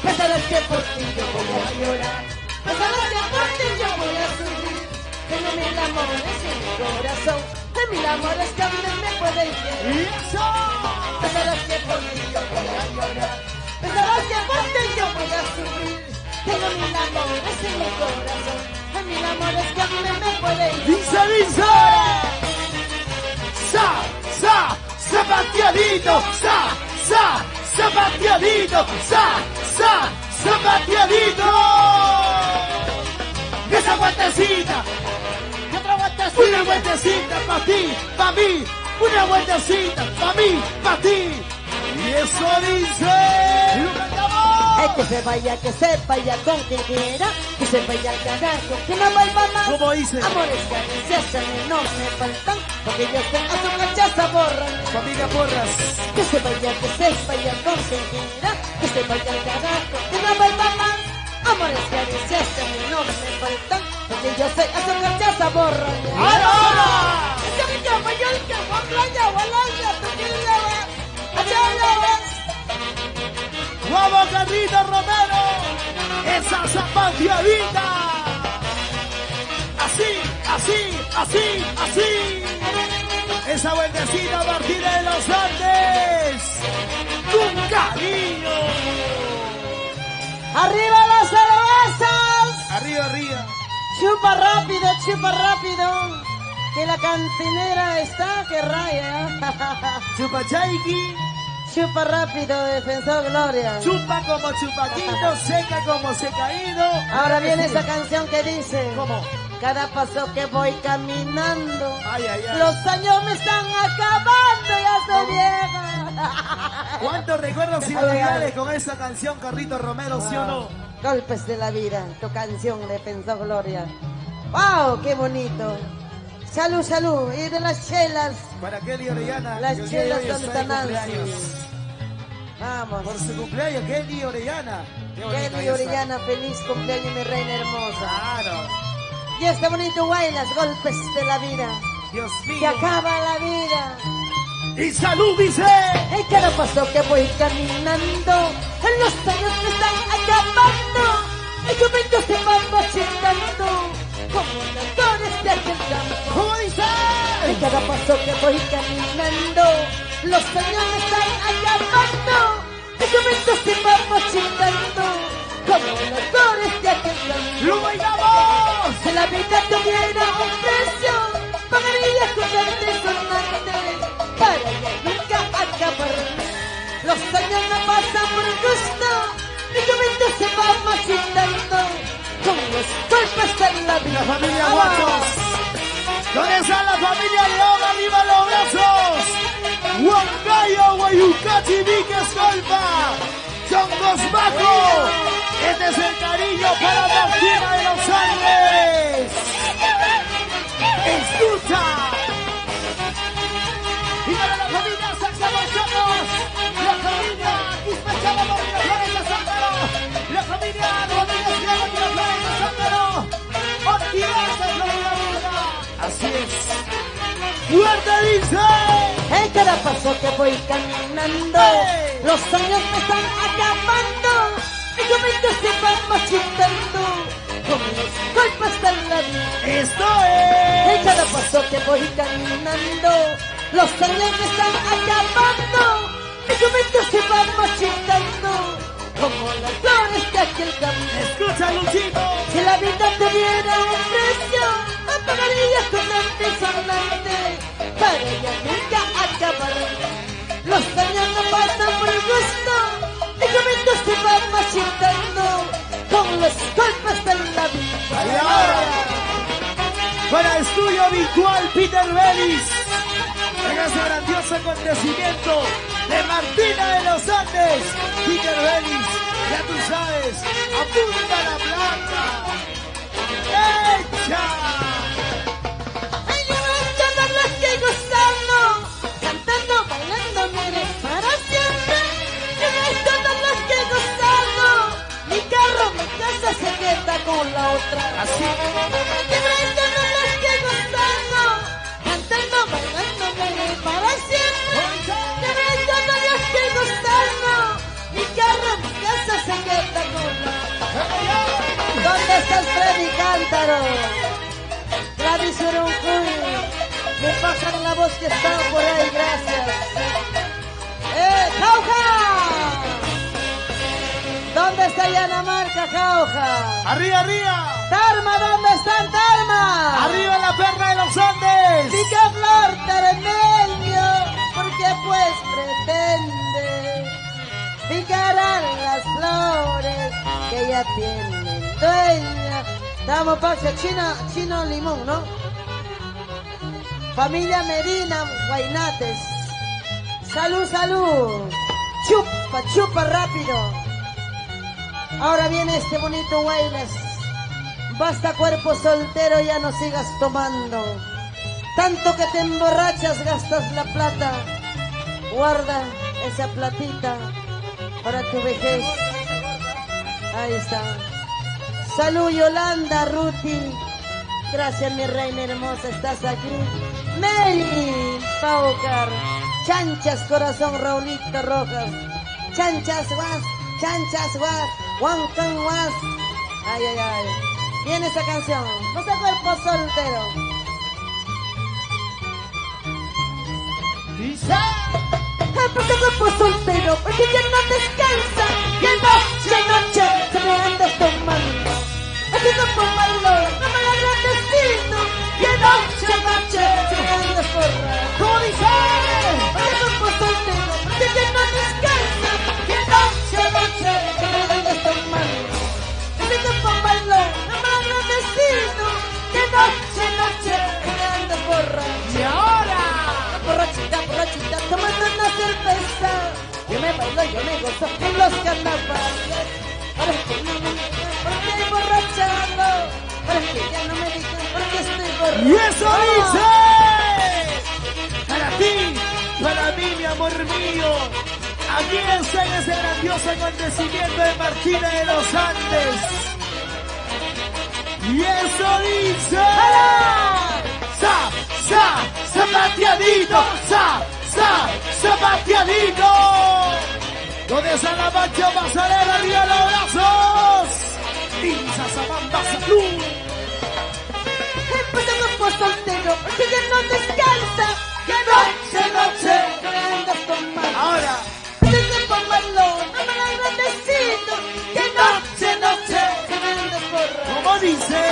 Pensarás que por ti yo voy a llorar. Pensarás que por ti yo voy a sufrir. Tengo mil amores en mi corazón. De mil amores que a mí me pueden querer. ¡Y eso! Pensarás que por ti yo voy a llorar. Pensarás que por ti yo voy a sufrir. Tengo mil amores en mi corazón. De mil amores que a mí me pueden querer. ¡Dice, dice! ¡Zapateadito! ¡Zapateadito! ¡Zapateadito! ¡Esa vueltecita! Y otra vueltecita. Una vueltecita pa' ti, pa' mí. Una vueltecita pa' mí, pa' ti. Y eso dice... ¡Lo cantamos! Que se vaya con quien quiera. Que se vaya al carajo, que no vuelva más. ¿Cómo dice? Amores, caricias a mí no me faltan. Porque yo sé a su cachaza borran. Familia Porras. Que se vaya con quien quiera. Que se vaya al carajo, que no vuelva más. Amores, caricias a mí no me faltan. Porque yo sé a su cachaza borran. ¡Ahora, ahora! ¡Vamos, Carlito Romero! ¡Esa zapateadita! Así. Esa vueltecita Martina de los Andes. ¡Con cariño! ¡Arriba las cervezas! Arriba. Chupa rápido. Que la cantinera está que raya. Chupachaiki, Chupa rápido, Defensor Gloria. chupa como chupaquito, seca como secaído. Ahora viene esa canción que dice: ¿Cómo? cada paso que voy caminando, Ay. los años me están acabando, ya soy vieja. ¿Cuántos recuerdos inolvidables con esa canción, Carlito Romero, sí o no? Golpes de la vida, tu canción, Defensor Gloria. ¡Wow! ¡Qué bonito! Salud. Y de las chelas. Para Kelly Orellana. Las que el día de chelas, hoy ¿dónde está está de Nancy? cumpleaños. Vamos. Por su cumpleaños, Kelly Orellana. Qué bonito, ahí Kelly está. Orellana, feliz cumpleaños, mi reina hermosa. Claro. Y este bonito Guaylas, golpes de la vida. Dios mío. Se acaba la vida. Y salud, dice. En cada paso que voy caminando, en los años me están acabando. Mi juventud se va marchitando, como las flores de aquel campo. ¿Cómo dice? En cada paso que voy caminando, los años me están acabando. Mi juventud se va marchitando, como las flores de aquel campo. ¡Lo bailamos! Si la vida tuviera un precio, pagaría con el resonante para ya nunca acabar. Los años no pasan por gusto, mi juventud se va marchitando con los golpes en la vida. La familia Guachos. ¿Dónde está la familia León? ¡Arriba los brazos! Huancayo, Guayucachi, Vique Escolpa, Chongos Bajo. Este es el cariño para Martina de los Andes. Escucha. Y para la familia Saxamochamos, la familia Dispachada por Miraflores de Sándaro, la familia Rodríguez Guerra Miraflores de Sándaro, Ortigosa Florida Vida. Así es. ¡Fuerte dice! En cada paso que voy caminando, los años me están acabando. Mi juventud se va marchitando con los golpes de la vida. Esto En es. cada paso que voy caminando, los años me están acabando. Mi juventud se va marchitando como las flores de aquel campo. Escucha, Luchito. Si la vida tuviera un precio, la pagaría con el resonante para ya nunca acabar. Los años no pasan por gusto, mi juventud se va marchitando con los golpes de la vida. Y ahora, para estudio virtual Peter Vélez, en ese grandioso acontecimiento de Martina de los Andes, Peter Vélez, ya tú sabes, apunta la plata. ¡Echa! Ay, yo voy a cantarlas que gozando, cantando, bailando, mire, para siempre. Yo voy a cantarlas que gozando, mi carro, mi casa se queda con la otra. Así. Yo voy a cantarlas que gozando, cantando, bailando, mire, para siempre. Yo voy a cantarlas que gozando, mi carro, mi casa se queda con la otra. ¿Dónde estás, Freddy Cántaro? Gladys Uruncuy, me pasan la voz que está por ahí, gracias. ¡Jauja! ¿Dónde está Yanamarca, Jauja? ¡Arriba, arriba! ¡Tarma, ¿dónde están, Tarma? ¡Arriba la perna de los Andes! Pica flor, Termeño, porque pues pretende picarán las flores que ya tienen dueña. Estamos Paxa, Chino Limón, ¿no? Familia Medina, Guaynates. Salud, salud. Chupa, chupa rápido. Ahora viene este bonito Guaynas. Basta cuerpo soltero, ya no sigas tomando. Tanto que te emborrachas, gastas la plata. Guarda esa platita para tu vejez. Ahí está. Salud, Yolanda, Ruti. Gracias, mi reina hermosa, estás aquí. Mary, Paucar. Chanchas, corazón, Raulito Rojas. Chanchas, guas, Huancan, guas. Ay, ay, ay. Viene esa canción. Basta cuerpo soltero. ¡Dice! Basta cuerpo soltero, porque ya no descansa. Y el noche se me andas tomando. Haciendo por valor, no me agradecido. Y el noche se me andas borrando. ¿Cómo dice? Basta cuerpo soltero, porque ya no descansa. Y el noche se me andas tomando. Haciendo por valor, no me agradecido. Y el noche se me andas borrando. ¡Y ahora! Borrachita, tomando una cerveza. Yo me bailo, yo me gozo en los carnavales. Para que no me digan por qué emborrachado. Para que ya no me digan por qué estoy borracho. ¡Y eso dice! Para ti, para mí, mi amor mío. Aquí está en ese grandioso acontecimiento de Martina de los Andes. Y eso dice... ¡Hala! Zapateadito, Sebastianito. ¿Dónde está la mancha pasarela? ¡Arriba los brazos! ¡Pinza, Samantha, salud! Empezamos por soltero, porque ya no descansa. Que noche, andas tomando. Ahora. Desde por malón, no me la grandecito. Que noche, andas borracho. ¿Cómo dice?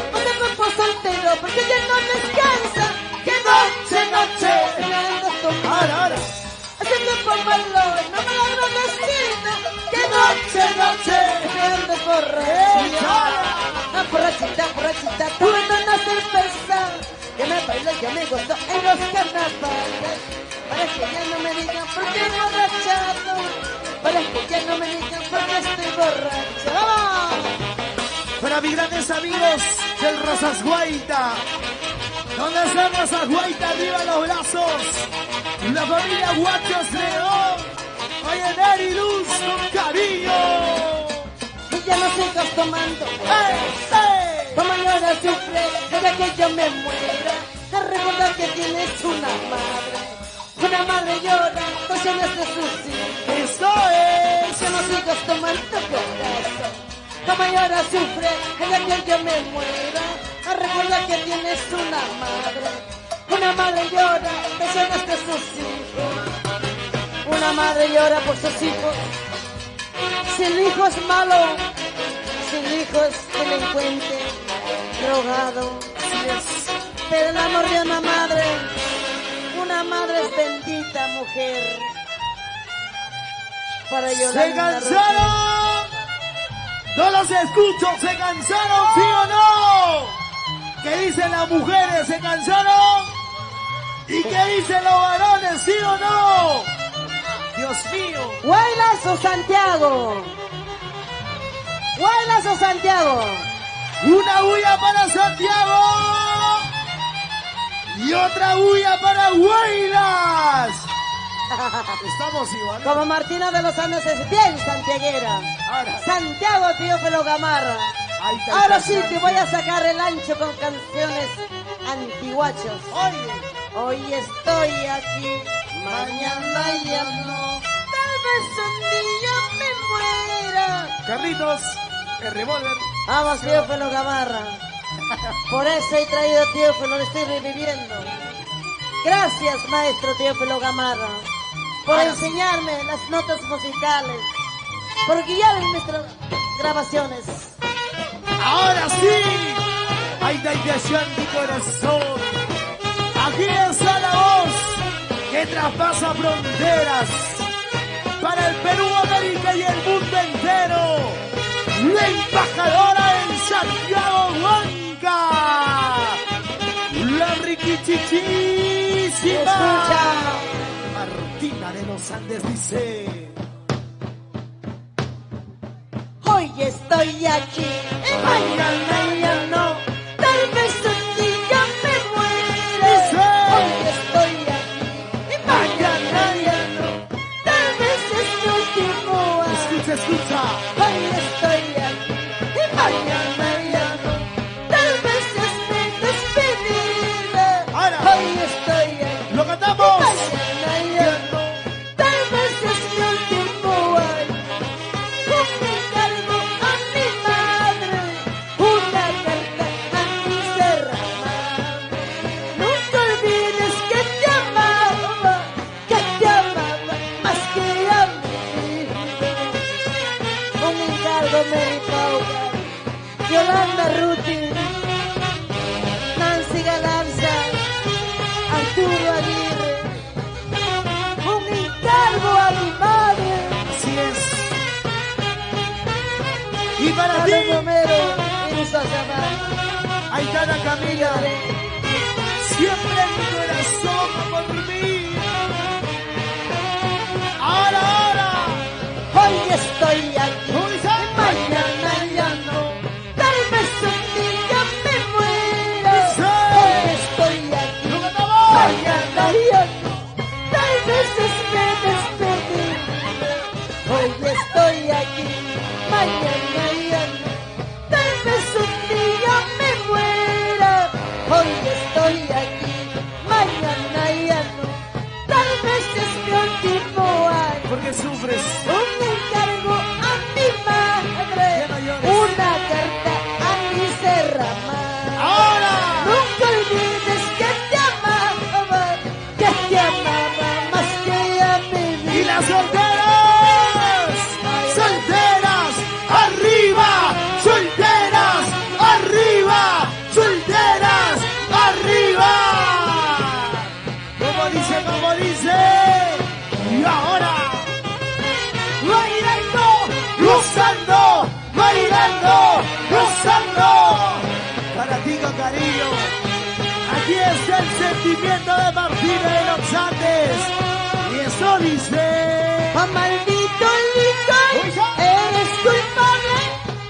Empezamos por soltero, porque ya no descansa. Que noche, andas tomando. Ahora. Haciendo por malón, no me la grandecito. Que noche, andas borracho. Borrachita, tú me haces pensar que me bailas, que me gustó en los carnavales. Para que ya no me digan por qué borrachado, para que ya no me digan por qué estoy borracho. ¡Vamos! Para mis grandes amigos del Rosas Guaita. ¿Dónde están Rosas Guaita? ¡Arriba los brazos! La familia Guachos León. Oye, Neri Luz, con cariño. Y ya no sigas tomando. ¡Ey! Como llora sufre, deja que yo me muera. A recordar que tienes una madre llora, canciones de sus hijos. ¡Esto es! Que no sigas tomando corazón. Como llora sufre, deja que yo me muera. A recordar que tienes una madre llora, canciones de sus hijos. Una madre llora por sus hijos. Si el hijo es malo, si el hijo es delincuente, drogado, pero el amor de una madre es bendita mujer. Para llorar. ¡Se cansaron! ¡No los escucho! ¿Se cansaron, sí o no? ¿Qué dicen las mujeres? ¿Se cansaron? ¿Y qué dicen los varones? ¿Sí o no? ¡Dios mío! ¿Huaylas o Santiago? ¿Huaylas o Santiago? Una bulla para Santiago y otra bulla para Huaylas. Estamos igual. Como Martina de los Andes es bien santiaguera. Ahora. Santiago Teófilo Gamarra. Ahí está, Ahora está, sí está. te voy a sacar el ancho con canciones antiguachos. Oye, Hoy estoy aquí, mañana ya no. Tal vez un día me muera. Carlitos, el revólver. Vamos, Teófilo Gamarra. Por eso he traído Teófilo, lo estoy reviviendo. Gracias, maestro Teófilo Gamarra, por enseñarme las notas musicales, por guiar en nuestras grabaciones. Ahora sí, hay la intención de mi corazón. Aquí está la voz que traspasa fronteras para el Perú, América y el mundo entero. La embajadora en Santiago Huanca, la riquichichísima Escucha. Martina de los Andes dice: Hoy estoy aquí, mañana ya no. Tal vez un día me muera. Hoy estoy aquí, mañana ya no. Tal vez es mi último año. escucha, escucha. Hoy estoy aquí, mañana ya no. Tal vez es mi despedida. Ahora. Hoy estoy aquí, ¡Lo cantamos! mañana ya no. Tal vez es mi último año. Un encargo a mi madre, una carta a mi hermana. Nunca olvides que te amaba más que a mí. Un encargo, Mary Paucar, Yolanda Ruti, Nancy Galarza, Arturo Aguirre. Un encargo a mi madre. Así es. Y para ti, Carlos Romero y Sosamar. ahí está la Camila. Siempre en mi corazón por mí. Ahora, ahora. Hoy estoy aquí, Hoy está. mañana ya no. Tal vez un día me muera. Sí. Hoy estoy aquí, ¡Lo cantamos! mañana ya no. Tal vez es mi despedida. Hoy estoy aquí, mañana ya no. Tal vez un día me muera. Hoy estoy aquí, mañana ya no. Tal Aquí está el sentimiento de Martina de los Andes. Y eso dice... Oh, maldito licor, eres culpable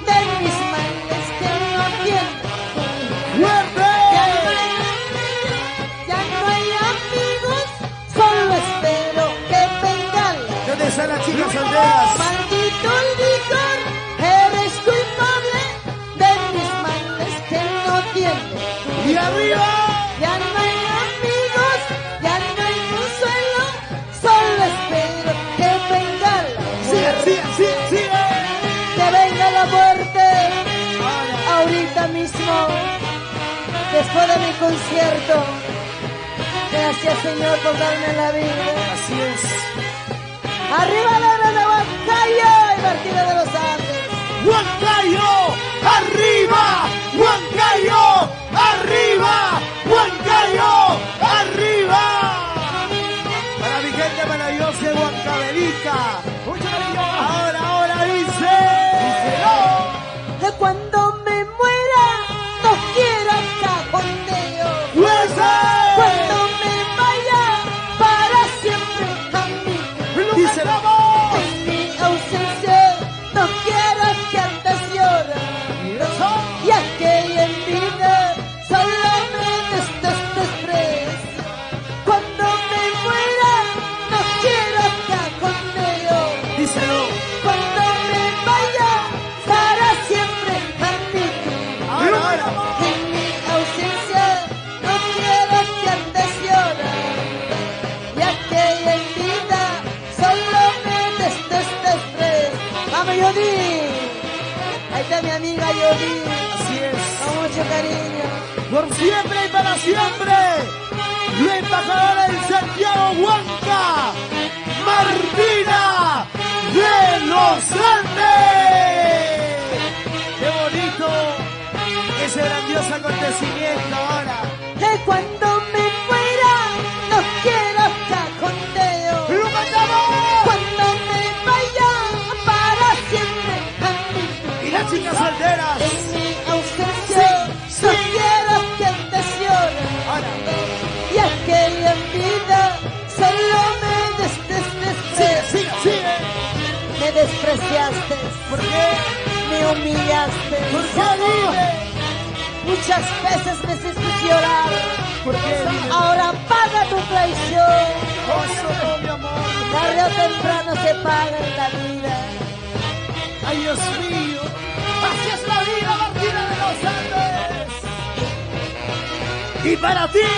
de mis males que no entiendo. ¡Fuerte! Ya no hay amigos, solo espero que vengan. ¿Dónde están las chicas solteras? Maldito licor, eres culpable de mis males que no entiendo. ¡Y arriba! Ya no hay amigos, ya no hay consuelo, solo espero que venga la muerte. ¡Sigue! Que venga la muerte, ahorita mismo, después de mi concierto. Gracias, Señor, por darme la vida. Así es. Arriba la hora de Huancayo y Martina de los Andes. ¡Huancayo! ¡Arriba! ¡Huancayo! ¡Arriba! ¡Huancayo! ¡Arriba! Para mi gente maravillosa de Huancavelica. Mucho cariño. Ahora dice. Que cuando me muera no quiero cajondeo. ¡Fuerza! Cuando me vaya para siempre a mí. Dice la voz. En mi ausencia no quiero que andes llorando. Y aquella en vida solo me desprecia. Cuando me muera no quiero cajondeo. Díselo. Cuando me vaya para siempre a mí. Ahora. En mi ausencia no quiero que andes llorando. Y aquella en vida solo me desprecia. Vamos, Yodi. Ahí está mi amiga Yodi. Así es. Con mucho cariño. Por siempre y para siempre. La embajadora de Santiago Huanca, Martina de los Andes. ¡Qué bonito ese grandioso acontecimiento ahora! Que cuando me muera no quiero cajondeo. ¡Lo mandamos! Cuando me vaya para siempre a mí. ¡Y las chicas solteras! En mi ausencia Sí, no sí. quiero que andes llorando. Ahora. Y aquella en vida solo me desprecia. ¡Sigue! Me despreciaste, ¿Por qué? me humillaste. ¿Por qué dime? Muchas veces me hiciste llorar. ¿Por qué dime? Ahora paga tu traición. ¡Oh, mi amor! Tarde o temprano se paga en la vida. ¡Ay, Dios mío! ¡Así es la vida, Martina de los Andes! Y para ti,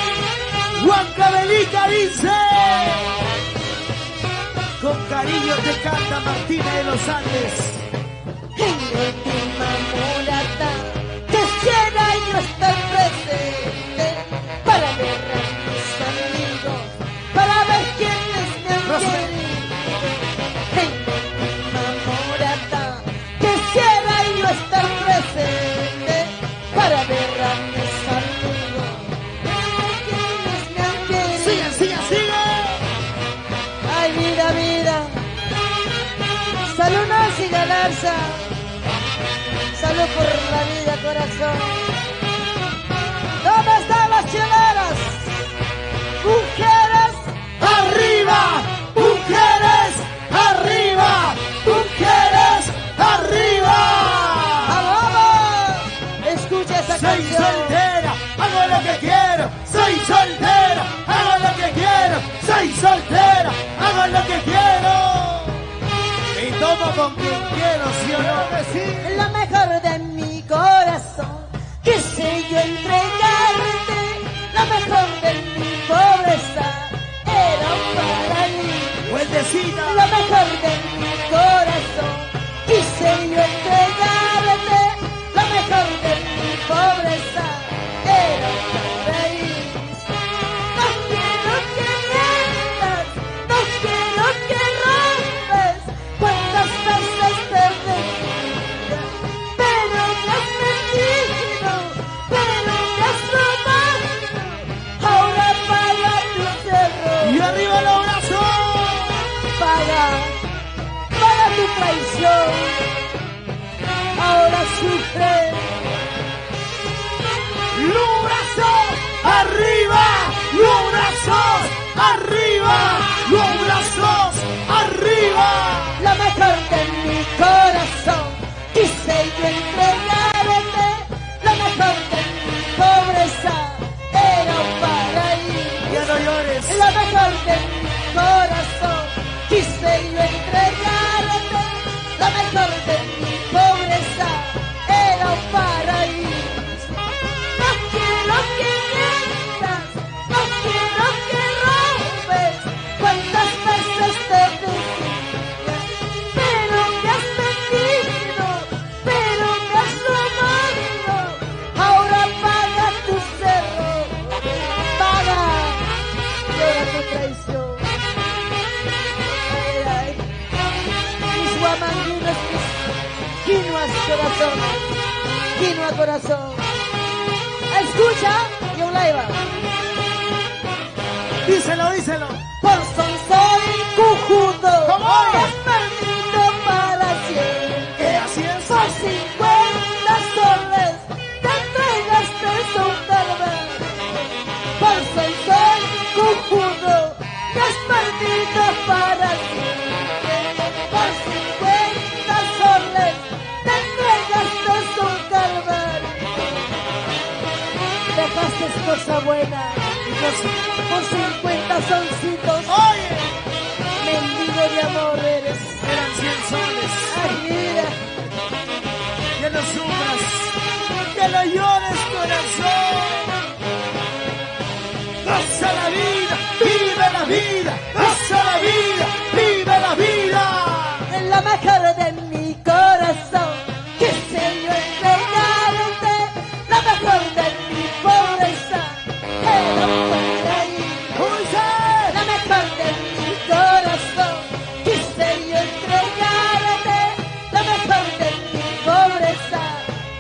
Huancavelica dice... Con cariño te canta Martina de los Andes. En mi última mulata quisiera yo estar presente para ver a mis amigos, para ver quiénes me han Rosa. querido. En mi última mulata quisiera yo estar presente para ver a mis amigos, para ver quiénes me han querido. ¡Sigue! Ay, vida. Salud, Nancy Galarza. Salud por la vida, corazón. ¿Dónde están las chileras? Mujeres, ¡Arriba! ¡Mujeres! ¡Arriba! ¡Mujeres! ¡Arriba! ¡vamos! Escucha esa Soy canción. soltera, hago lo que quiero. Soy soltera, hago lo que quiero. Soy soltera, hago lo que quiero. Y tomo con quien quiero, ¿sí o no? Sí. Lo mejor de mi corazón, quise yo entregarte. Lo mejor de mi pobreza era para mí. Vueltecita. Lo mejor de mi corazón, quise yo entregarte. Lo mejor de mi pobreza era un paraíso. No quiero que mientas, no quiero que rompes. Cuántas veces te he mentido, pero corazón. Quise yo entregarte lo mejor de mi pobreza. Era un paraíso. Ya no llores. Lo mejor de mi corazón. Quise yo entregarte lo mejor de mi pobreza. Era un paraíso. No quiero que mientas, no quiero que robes. Cuántas veces te decía, pero me has mentido, pero me has robado. Ahora paga tu cerro, paga tu traición. Ay, ay. Mis guamanguinos, mis quinoas corazón, quinoa corazón. Escucha, yo laiva. Díselo, díselo. Por son soy cojudo, ¿Cómo? es perdido para siempre. ¿Qué así es? Por 50 soles te entregaste su calvar. Por son soy cojudo, es perdido para siempre. Por 50 soles te entregaste su calvar. Dejaste cosa buena por 50 soncitos. Oye, Mendigo de amor eres. eran 100 soles. Ay, mira. Ya no sufras, ya no llores, corazón. Goza la vida, vive la vida. Goza la vida, vive la vida. En lo mejor de mi corazón, quise yo entregarte lo mejor de mi pobreza. Era un paraíso. Lo mejor de mi corazón, quise yo entregarte lo mejor de mi pobreza.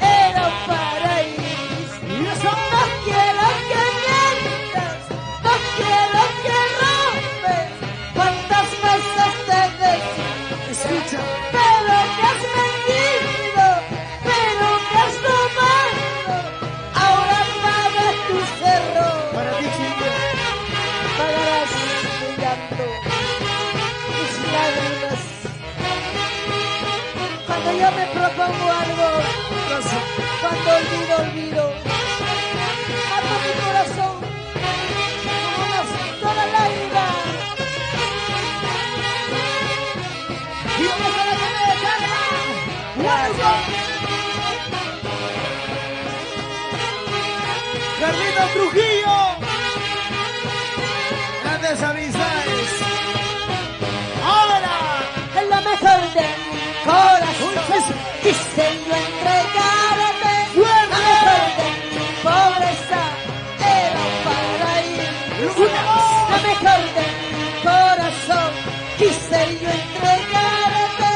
Era un paraíso. Y eso, No quiero que mientas, no quiero que robes. Cuántas veces te decía, escucha. pero me has mentido, pero me has robado. Ahora paga tu cerro, Para ti, chico. pagarás tu llanto, tus lágrimas. Cuando yo me propongo algo, Goza. cuando olvido, abro mi corazón como una sola lágrima. Y vamos a la calle de Carla. Gracias. Carlita Trujillo. Grandes amistades. Ahora. Es lo mejor de mi corazón. Quise yo entregarte lo mejor de mi pobreza. Era un paraíso. Lo mejor de mi corazón. Quise yo entregarte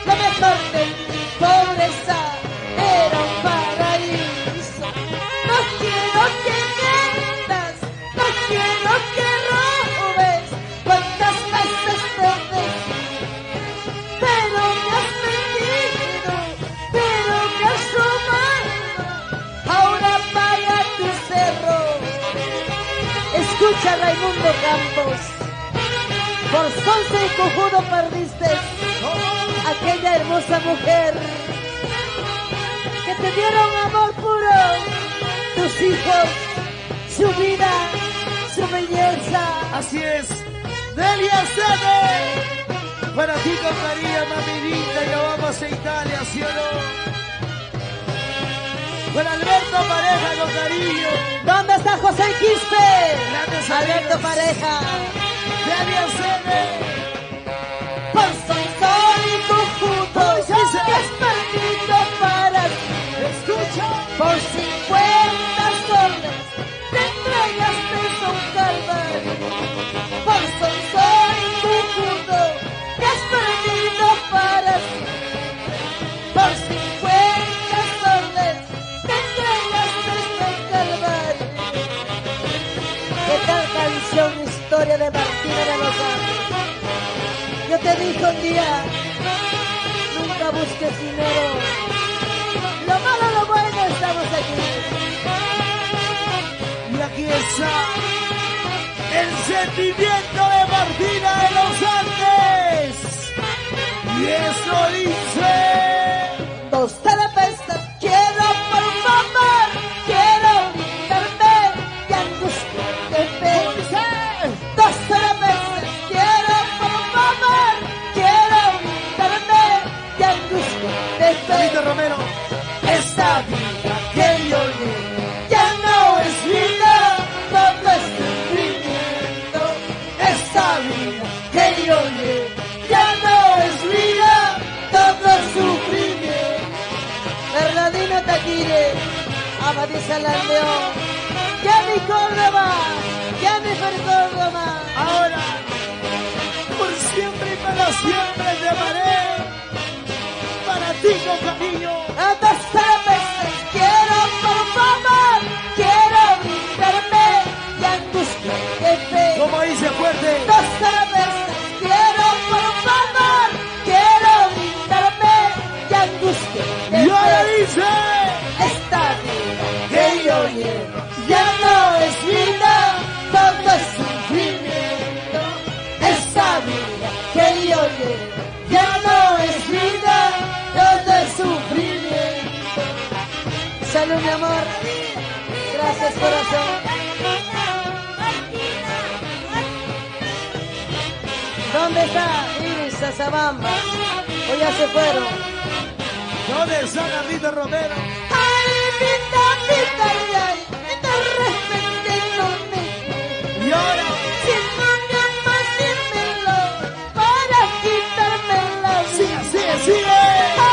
lo mejor de mi pobreza. Era un paraíso. No quiero que mientas, no quiero que robes. Cuántas veces te decía, pero me has mentido, pero me has robado. Ahora paga tu cerro. Escucha, Raimundo Campos. Por sonso y cojudo perdiste aquella hermosa mujer que te dieron amor puro, tus hijos, su vida, su belleza. Así es. Delia Sede. Para ti con María, mami linda, y lo vamos a Italia, ¿sí o no? Con Alberto Pareja, con cariño. ¿Dónde está José Quispe? Grandes Alberto amigos. Pareja. Delia Sede. Por son y conjunto, Pues ya sé. es perdido para ti. Escucha. Por 50 soles te entregaste un calvario. Por son y conjunto, es perdido para ti. Por 50 soles te entregaste un calvario. ¿Qué tal canción, historia de Martina de los Andes? Yo te dije un día, nunca busques dinero. Lo malo, lo bueno, estamos aquí. Y aquí está el sentimiento de Martina de los Andes. Y Y eso dice. Dos cervezas quiero, por favor, quiero brindarme y angustia de fe. Dos cervezas quiero, por favor, quiero brindarme y angustia de fe. David Romero. Esta vida que yo llevo ya no es vida, todo es sufrimiento. Esta vida que yo llevo ya no es vida, todo es sufrimiento. Bernardino Taquire, Abadí Salandeón, Yanni Córdoba, Jennifer Córdoba. Ahora, por siempre y para siempre te amaré. Para ti con cariño. A dos cervezas quiero, por favor, quiero brindarme y angustia de fe. Como dice fuerte. Dos cervezas quiero, por favor, quiero brindarme y angustia de Y ahora fe. dice. Esta vida que yo llevo ya no es vida, todo es sufrimiento. Esta vida que yo llevo ya no es vida, todo es sufrimiento. Salud, mi amor. Gracias, corazón. ¿Dónde está Iris Azabamba? ¿O ya se fueron? ¿Dónde está David Romero? Ay, vida, vida, ay, te respeté, no me. Y ahora. Si no me amas, dímelo, para quitarme la vida. Sigue, sigue, sigue.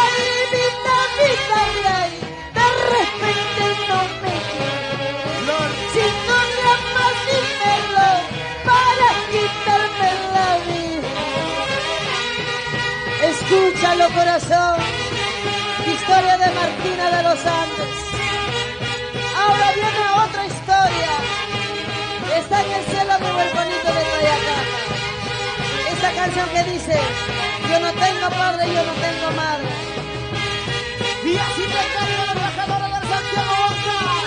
Ay, vida, vida, ay, te respeté, no me. Flor. Si no me amas, dímelo, para quitarme la vida. Escúchalo, corazón. Historia de Martina de los Andes. Ahora viene otra historia. Está en el cielo mi huerfanito de Tayacán. Esta canción que dice: yo no tengo padre, yo no tengo madre. Y así te canta la embajadora de Santiago Oscar.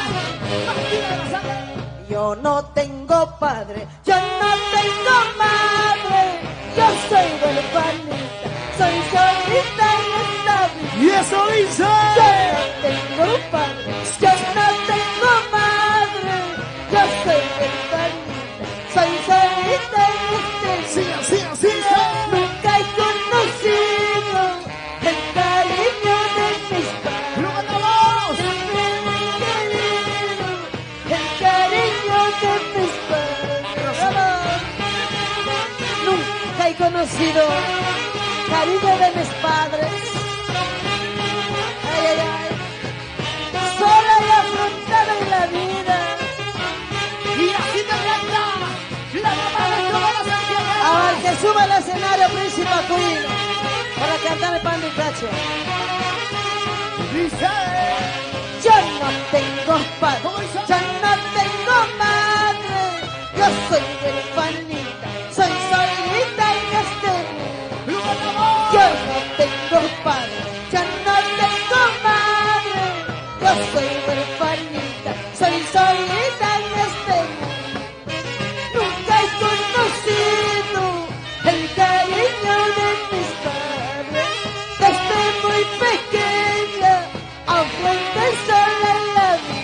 Martina de los Andes. Yo no tengo padre, yo no tengo madre. Yo soy huerfanita, soy solita en esta vida. Y eso dice. Yo no tengo padre, yo no tengo madre. Yo soy huerfanita, soy solita en este Sigue, sigue, sigue. Nunca he conocido el cariño de mis padres. ¡Lo mandamos! El cariño de mis padres. Nunca he conocido cariño de mis padres. Ay, ay, ay. Sola y afrontada en la vida. Y así te canta la mamá de todas las Santiago. Ahora que suba al escenario Príncipe Aquino para cantar el pan de cacho. Dice. Yo no tengo padre, ¿Cómo dice? yo no tengo madre. Yo soy huerfanita, soy solita en este mundo. ¡Lo mandamos! Yo no tengo padre, yo no tengo madre. Yo soy huerfanita, soy solita en este mundo. Nunca he conocido el cariño de mis padres. Desde muy pequeña, afronté sola en la vida.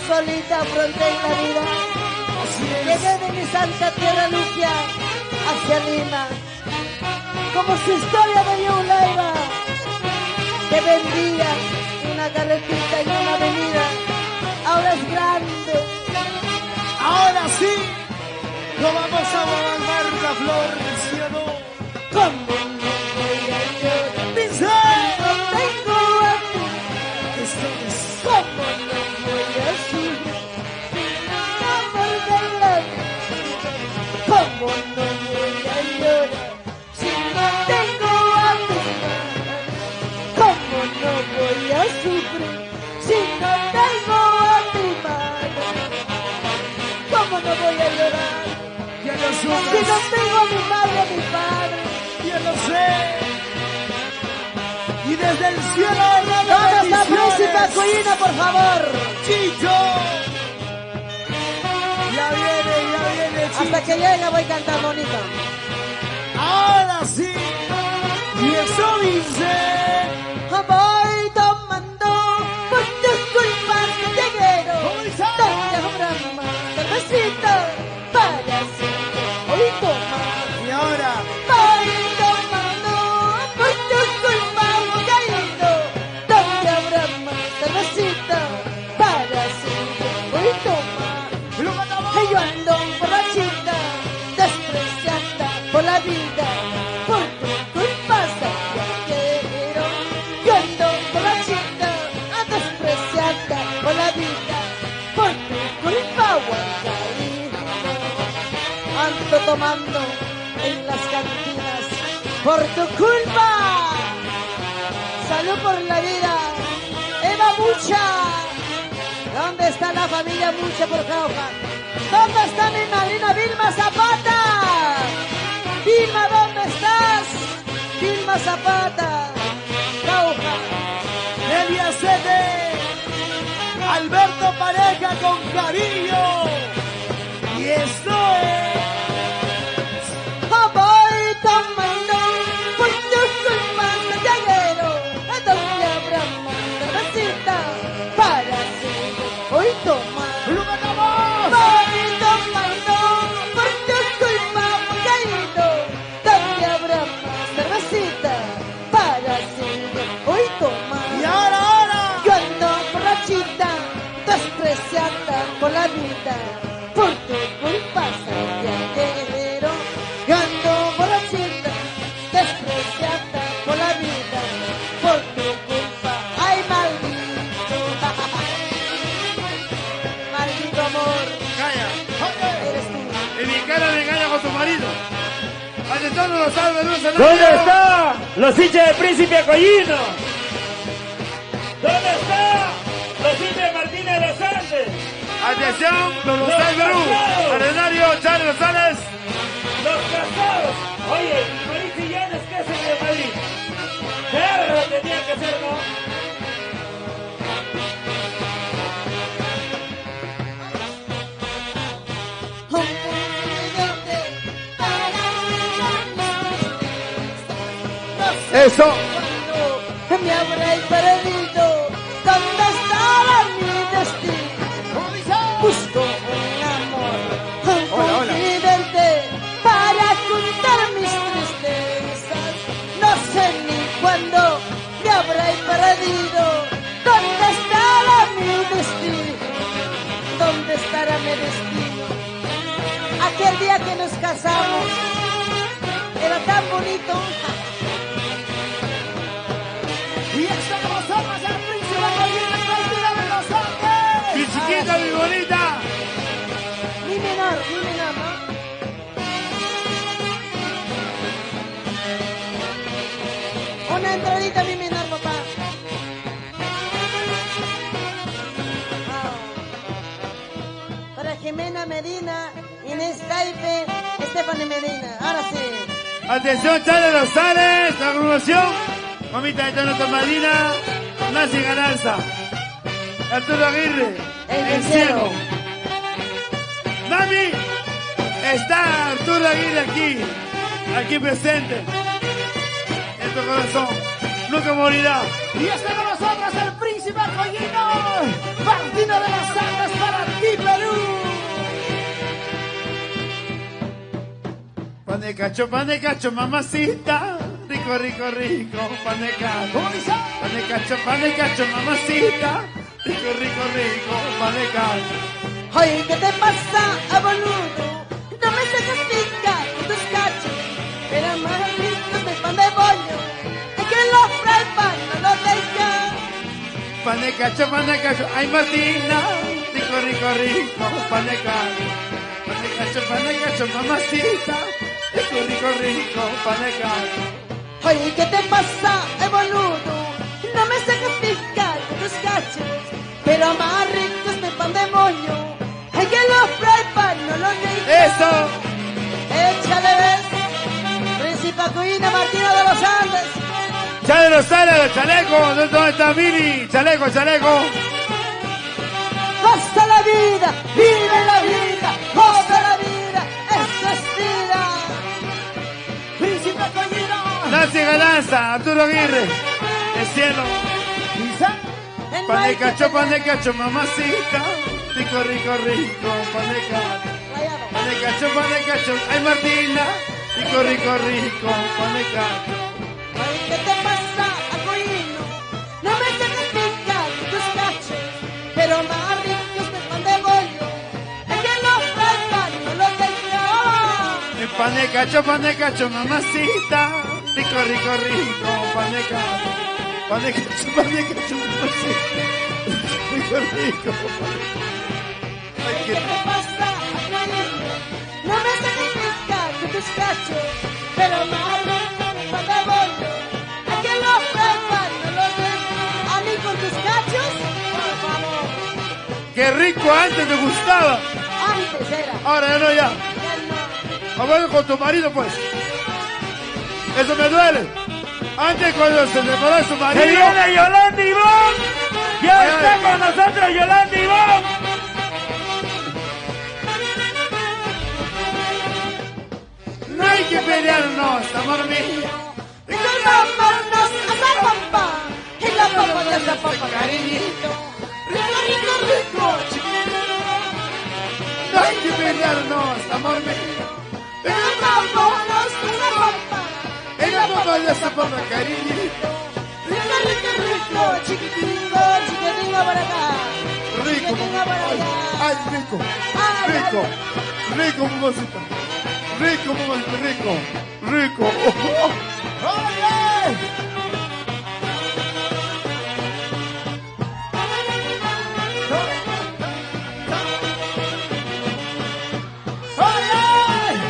Solita afronté en la vida. Así es. Llegué de mi santa tierra Luquia hacia Lima, como su historia de Yulaiba, que vendía una carretita en una avenida, ahora es grande. Ahora sí. Lo vamos a mandar la flor, ¿sí o no? ¿Cómo no voy a llorar? Dice. No tengo a ti. Esto es. ¿Cómo no voy a sufrir? Amor de la vida. ¿Cómo no voy a llorar si no tengo a mi madre? ¿Cómo no voy a sufrir si no tengo a mi madre? ¿Cómo no voy a llorar Ya lo si no sufres. tengo a mi madre, a mi padre? Ya lo sé. Y desde el cielo ¿Dónde está Príncipe Aquino, por favor? Chicho. Ya viene, Chicho. Hasta que llegue voy cantando bonito. ahora sí. Y eso dice. Voy tomando por tus culpas que quiero. Donde habrá más cervecita para siempre. Hoy toma. Y ahora. Voy tomando por tus culpas que quiero. Donde habrá más cervecita para siempre. Hoy toma. Lo cantamos. Yo ando borrachita, despreciada por la vida. Por tu culpa quiero. Yo ando borrachita, despreciada por la vida. Por tu culpa guardadito. Ando tomando en las cantinas. Por tu culpa. Salud por la vida. Eva Mucha. ¿Dónde está la familia Mucha por Jauja? ¿Dónde está mi madrina Vilma Zapata? Vilma, ¿dónde estás? Vilma Zapata. Jauja. Elia Sete. Alberto Pareja con cariño. Y esto es. Voy tomando por tus culpas que quiero. ¿A dónde habrá más cervecita para siempre? Hoy toma. Lo cantamos. Voy tomando por tus culpas que quiero. ¿Dónde habrá más cervecita para siempre? Hoy toma. Y ahora. Yo ando borrachita, despreciada por la vida. Por tu culpa quiero. Yo ando borrachita, despreciada por la vida. Por tu culpa, ay maldito. Maldito amor, Calla. eres tú. Y mi cara me engaña con tu marido. Atención, los salve luz en ¿Dónde está los hinchas de Príncipe Acollino? ¿Dónde está los hinchas de Martínez de los Andes? Atención, los salve luz. Arenario, Charles Rosales. Los casados. Oye, Marí Sillanes, ¿qué hacen de Madrid? Guerra tenía que ser, ¿no? Un presidente para Eso. cuando me habré perdido. ¿Dónde estará mi destino? Busco un amor, un confidente para contar mis tristezas. No sé ni cuándo me habré perdido. ¿Dónde estará mi destino? ¿Dónde estará mi destino? Aquel día que nos casamos era tan bonito. Y está con nosotros el príncipe Acollino, Martina de los Andes. Mi chiquita, mi bonita. Mi menor, ¿no? Una entradita, mi menor, papá. Ah. Para Jimena Medina, Inés Taipe, Estefany Medina. Ahora sí. Atención, Charles Rosales. La agrupación. Mamita de Tono Tomadina. Nancy Gananza. Arturo Aguirre. El cielo. Mami, está Arturo Aguirre aquí presente. En tu corazón, nunca morirá. Y está con nosotros el príncipe Acollino, Martina de los Andes para ti, Perú. Pan de cacho, mamacita. Rico, rico, rico, pan de cacho. ¿Cómo dice? Pan de cacho, mamacita. Rico, rico, rico, pan de cacho. Ay, ¿qué te pasa, boludo? No me sacas pica con tus cachos, pero más ricos de pan de bollo. Es que los fry pan no lo dejan. Pan de cacho, ay Martina. Rico, rico, rico, pan de cacho, mamacita. Rico, rico, rico, pan de cacho. Ay, ¿qué te pasa, boludo? No me sacas pica con tus cachos, pero más ricos de pan de bollo. Es que los fry pan no lo dejan. Eso. Échale, ves. Príncipe Acollino, Martina de los Andes. Charles Rosales, los chalecos. ¿Dónde está Mini? Chaleco. Goza la vida, vive la vida, goza la vida, esto es vida. Príncipe Nancy Galanza, Arturo Aguirre, el cielo. En Pan de Mike, cacho, mamacita. Rico, rico, rico, pan de cacho. Rayado. Pan de cacho, ay Martina. Rico, rico, rico, pan de cacho. Ay, ¿qué te pasa, Acolino? No me significa tus cachos, pero más ricos que pan de bollo. Es que los faltan, no los tengo. El pan de cacho, mamacita. Rico, rico, rico, pan de cacho. Pan de cacho, mamacita. Rico, rico. Ay, ¿Qué te pasa, Acolino? No me significa tus cachos, pero más ricos que pan de bollo. Es que los faltan, no los tengo. A mí con tus cachos, por favor. qué rico antes te gustaba. Antes era. Ahora ya no, ya. Ya no. Hablar con tu marido, pues. Eso me duele. Antes cuando se separó su ¡Se marido. viene Yolanda Ivón! ¡Ya Ay, está ay. con nosotros Yolanda Ivón! No hay que pelearnos, amor mío. Y nos vámonos a Zapampa, y la papa de Zapampa, cariñito. Rico, rico, rico, No hay que pelearnos, amor mío. y nos vámonos a Zapampa, En la papa de esa papa, cariñito. rico, rico, rico, chiquitingo, chiquitingo para acá. Rico, Chiquitingo mamá. para Ay, allá. ay, rico. Ay, Rico. ay. Rico, mamacita. Rico, mamacita, rico. Rico. ¡Oye! ¡Oye!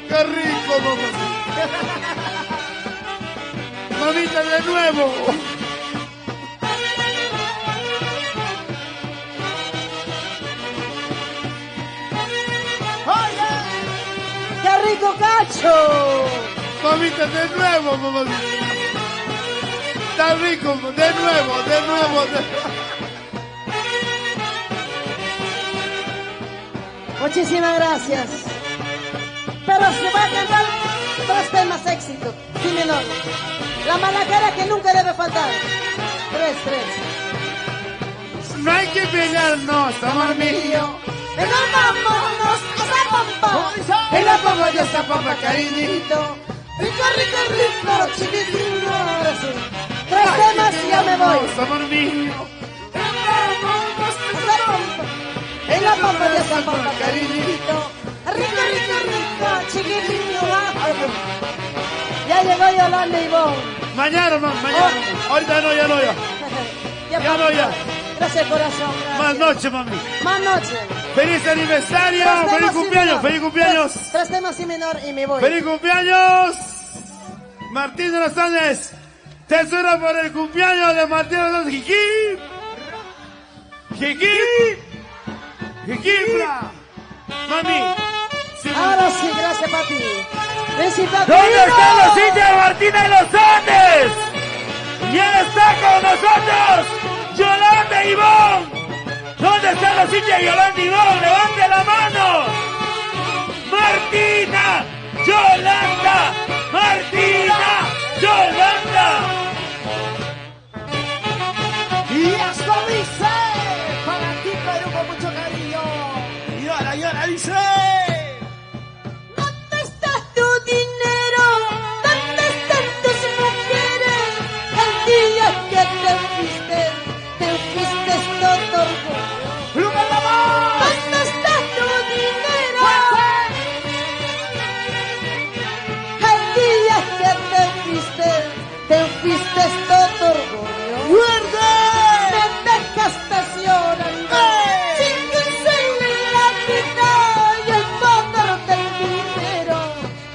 Qué rico, mamacita. Mamita, de nuevo. ¡Qué rico cacho! Mamita, de nuevo, mamacita. Está rico, de nuevo, de nuevo, Muchísimas gracias. Pero se va a cantar 3 temas éxito, si menor. La mala cara que nunca debe faltar. 3. No hay que pelearnos, amor mío. Y nos vámonos a Zapampa, En la papa de esa papa, cariñito. rico, rico, rico, chiquitito. Ahora sí. 3 temas y ya me voy. Amor mío. A Zapampa, en la pampa de Zapampa, cariñito. Rico, rico, rico, chiquitito. Ya llegó Yolanda Ivón. Mañana, mañana. Ahorita no, ya no, ya. Ya no, ya. Gracias, corazón. Gracias. Más noche, mami. Más noche. ¡Feliz aniversario! 3 ¡Feliz temas y cumpleaños! menor. ¡Feliz cumpleaños! 3 temas y menor y me voy. ¡Feliz cumpleaños! Martín de los Andes. Tesoro por el cumpleaños de Martín de los Andes. ¡Jiquí! ¡Jiquí! ¡Jiquí! ¡Mami! Sí, Ahora sí, gracias, papi. Príncipe ¿Dónde Aquilino. están los hinchas de Martina de los Andes? ¿Quién está con nosotros? ¡Yolanda Ivón! ¿Dónde están los hinchas de Yolanda Ivón? ¡Levante la mano! ¡Martina! ¡Yolanda! ¡Martina! ¡Yolanda! Y esto dice, para ti Perú con mucho cariño. Y ahora dice. ¿Dónde está tu dinero? ¿Dónde están tus mujeres? El día que te fuiste todo orgullo. ¡Luna la voz! ¿Dónde está tu dinero? El día que te fuiste todo orgullo. ¡Fuerte! Me dejaste llorando. ¡Eh! Sin que se la vida y el poder del dinero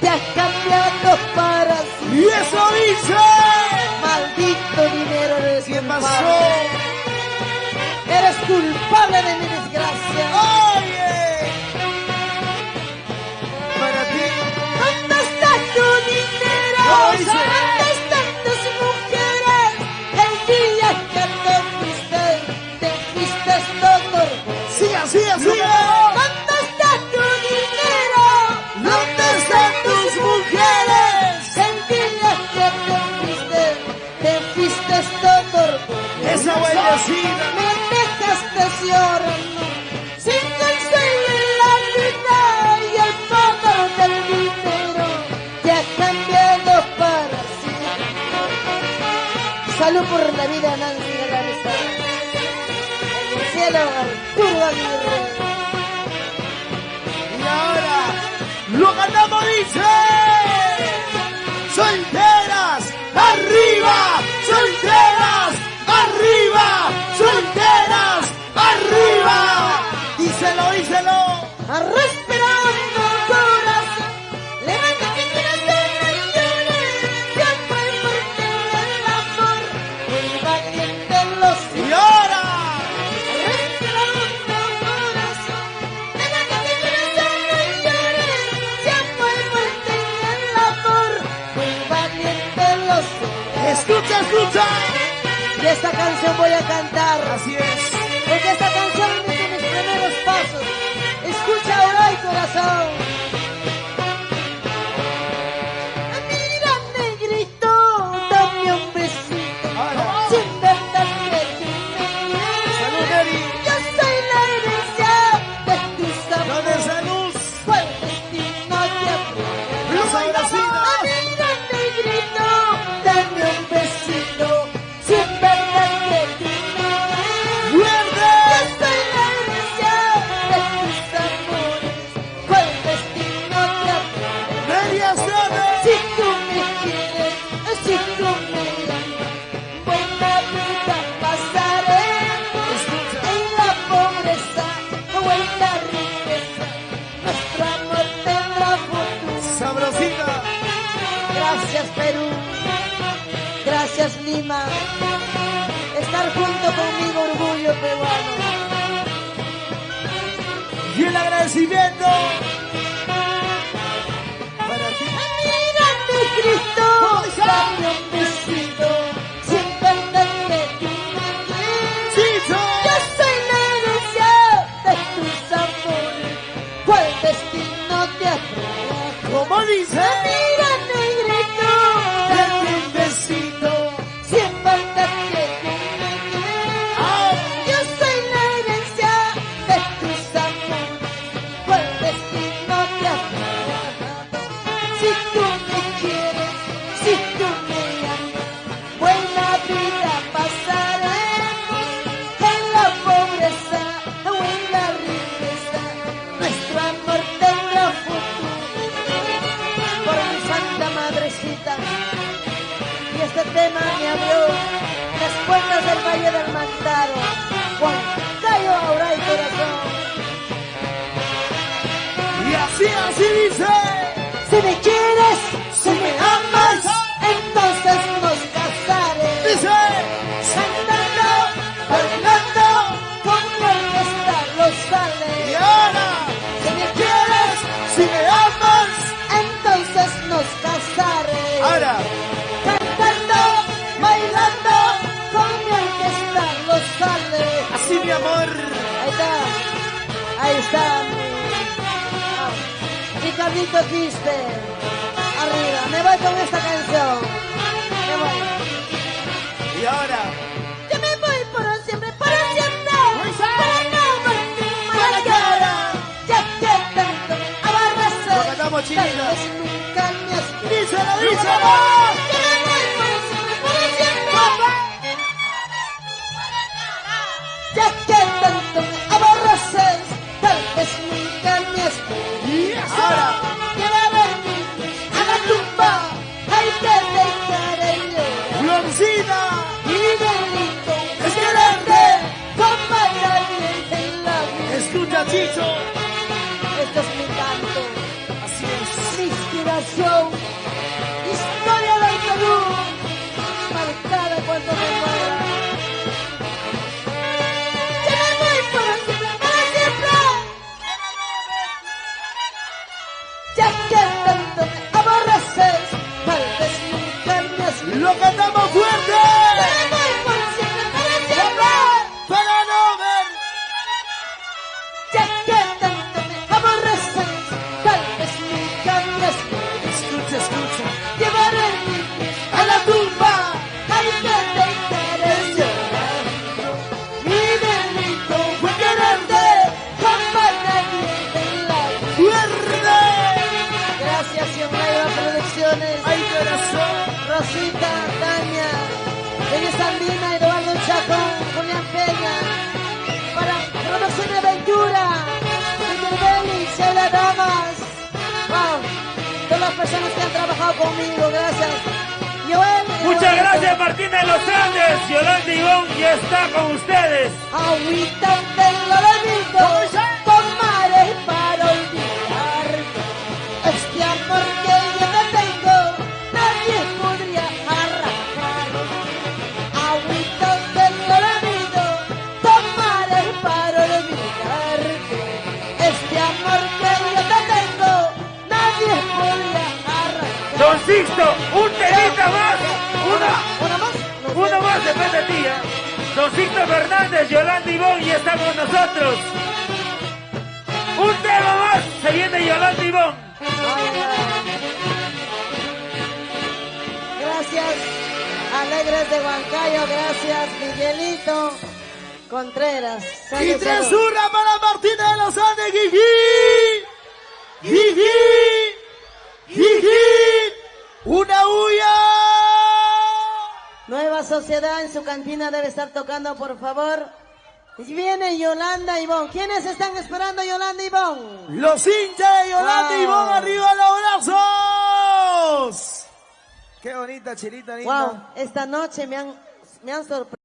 te ha cambiado para Y siempre. eso dice. Maldito dinero, eres ¿Qué culpable. pasó? Eres culpable. doctor? Siga, siga, siga. ¿Dónde está tu dinero? ¿Dónde están tus mujeres? Sentirás que te fuiste doctor. Esa bailecina. Me dejaste llorando, sin consuelo en la vida y el poder del dinero te ha cambiado para siempre. Salud por la vida, Nancy Galarza. En el cielo, Arturo Aguirre. Y ahora lo cantamos, dice: solteras, arriba, solteras, arriba, solteras, arriba. Díselo, díselo. Respirando corazón, levanta que quieras tener siempre fuerte el amor, muy valiente los Y ahora respirando corazón, levanta que quieras tener siempre fuerte el amor, muy valiente los escucha, escucha. y esta canción voy a cantar. Así es. Porque esta canción es de mis primeros pasos. Escucha ahora y corazón. Mira, negrito, dame un besito. Ahora. Sin verdad que tú me Salud, quieres. Eri. Yo soy la herencia de tus ¿Dónde amores. esa luz? Fue el destino que abrió. La sabrosina. Mira, negrito, dame un besito. Sin verdad que tú me quieres. ¡Fuerte! Yo soy la herencia de tus amores, fue el destino que abrió. Media sana. Si tú me quieres, si tú me amas, buena vida pasaremos. Escucha. En la pobreza o en la riqueza, nuestro amor tendrá futuro. Sabrosita. Gracias Perú, gracias Lima, estar junto conmigo, orgullo peruano. Y el agradecimiento para ti. Mira, Cristo, dame un besito, sin perder que tú me quieres. Chicho. Yo soy la herencia de tus amores, cuál destino te atrae. Como dice. Mira, negrito, Dame un besito. sin perder que tú me quieres. Ah, Yo soy la herencia de tus amores, cuál destino te atrae. Si tú me quieres, si tú me amas, buena vida pasaremos. En la pobreza o en la riqueza, nuestro amor tendrá futuro. Por mi santa madrecita, y este tema me abrió las puertas del Valle del Mantaro. Juan Cayo ahora y corazón. y así, así dice. Si me quieres, si me amas, entonces nos casaremos. Dice. Cantando, bailando, con mi orquesta los Y sale. ahora. Si me quieres, Si me amas. entonces nos casaremos. Ahora. Cantando, bailando, con mi orquesta los sale. Así, mi amor. Ahí está Ricardito Quiste. Arriba, me voy con esta canción. Me voy. Y ahora. Yo me voy por siempre, para siempre. Para no volver la cara. Ya que tanto me abarraste. Lo cantamos, Tal chinita. vez nunca me has Díselo, Yo díselo. me voy por siempre, para siempre. Ya que tanto me aborreces, tal vez nunca me esperes. Y ahora. Llévame a la tumba, ahí te dejaré yo. Florcita. Y delito es quererte, como nadie en la vida. Escucha, Chicho. Este es mi canto, Así es. mi inspiración, historia del Perú, marcada cuando me muera. Yo me voy para siempre, para siempre. Ya que tanto me aborreces, tal vez nunca me has visto. Lo cantamos fuerte. Yo me voy por siempre, para siempre. Para no ver estado conmigo, gracias. Joel. Muchas gracias, Martín de los Andes. Yolanda Ivonne ya está con ustedes. Agüita del olvido, tomaré para olvidar. Este amor que yo te tengo, nadie podría arrancar. Agüita del olvido, tomaré para olvidar. Este amor que yo te tengo, nadie podría arrancar. Don Sixto, un temita más. ¿Una más? No sé. Uno más depende de ti. Don Sixto Fernández, Yolanda Ivonne ya está con nosotros. Un tema más. Se viene Yolanda Ivonne. Gracias, Alegres de Huancayo, gracias, Miguelito Contreras. Y Salud, tres salud. hurra para Martina de los Andes, Gigi. Gigi. Gigi. Una huya. Nueva Sociedad en su cantina debe estar tocando, por favor. Y viene Yolanda Ivonne. ¿Quiénes están esperando a Yolanda Ivonne? Los hinchas de Yolanda Wow. Ivonne, arriba los brazos. Qué bonita, Chilita linda. Wow, esta noche me han sorprendido.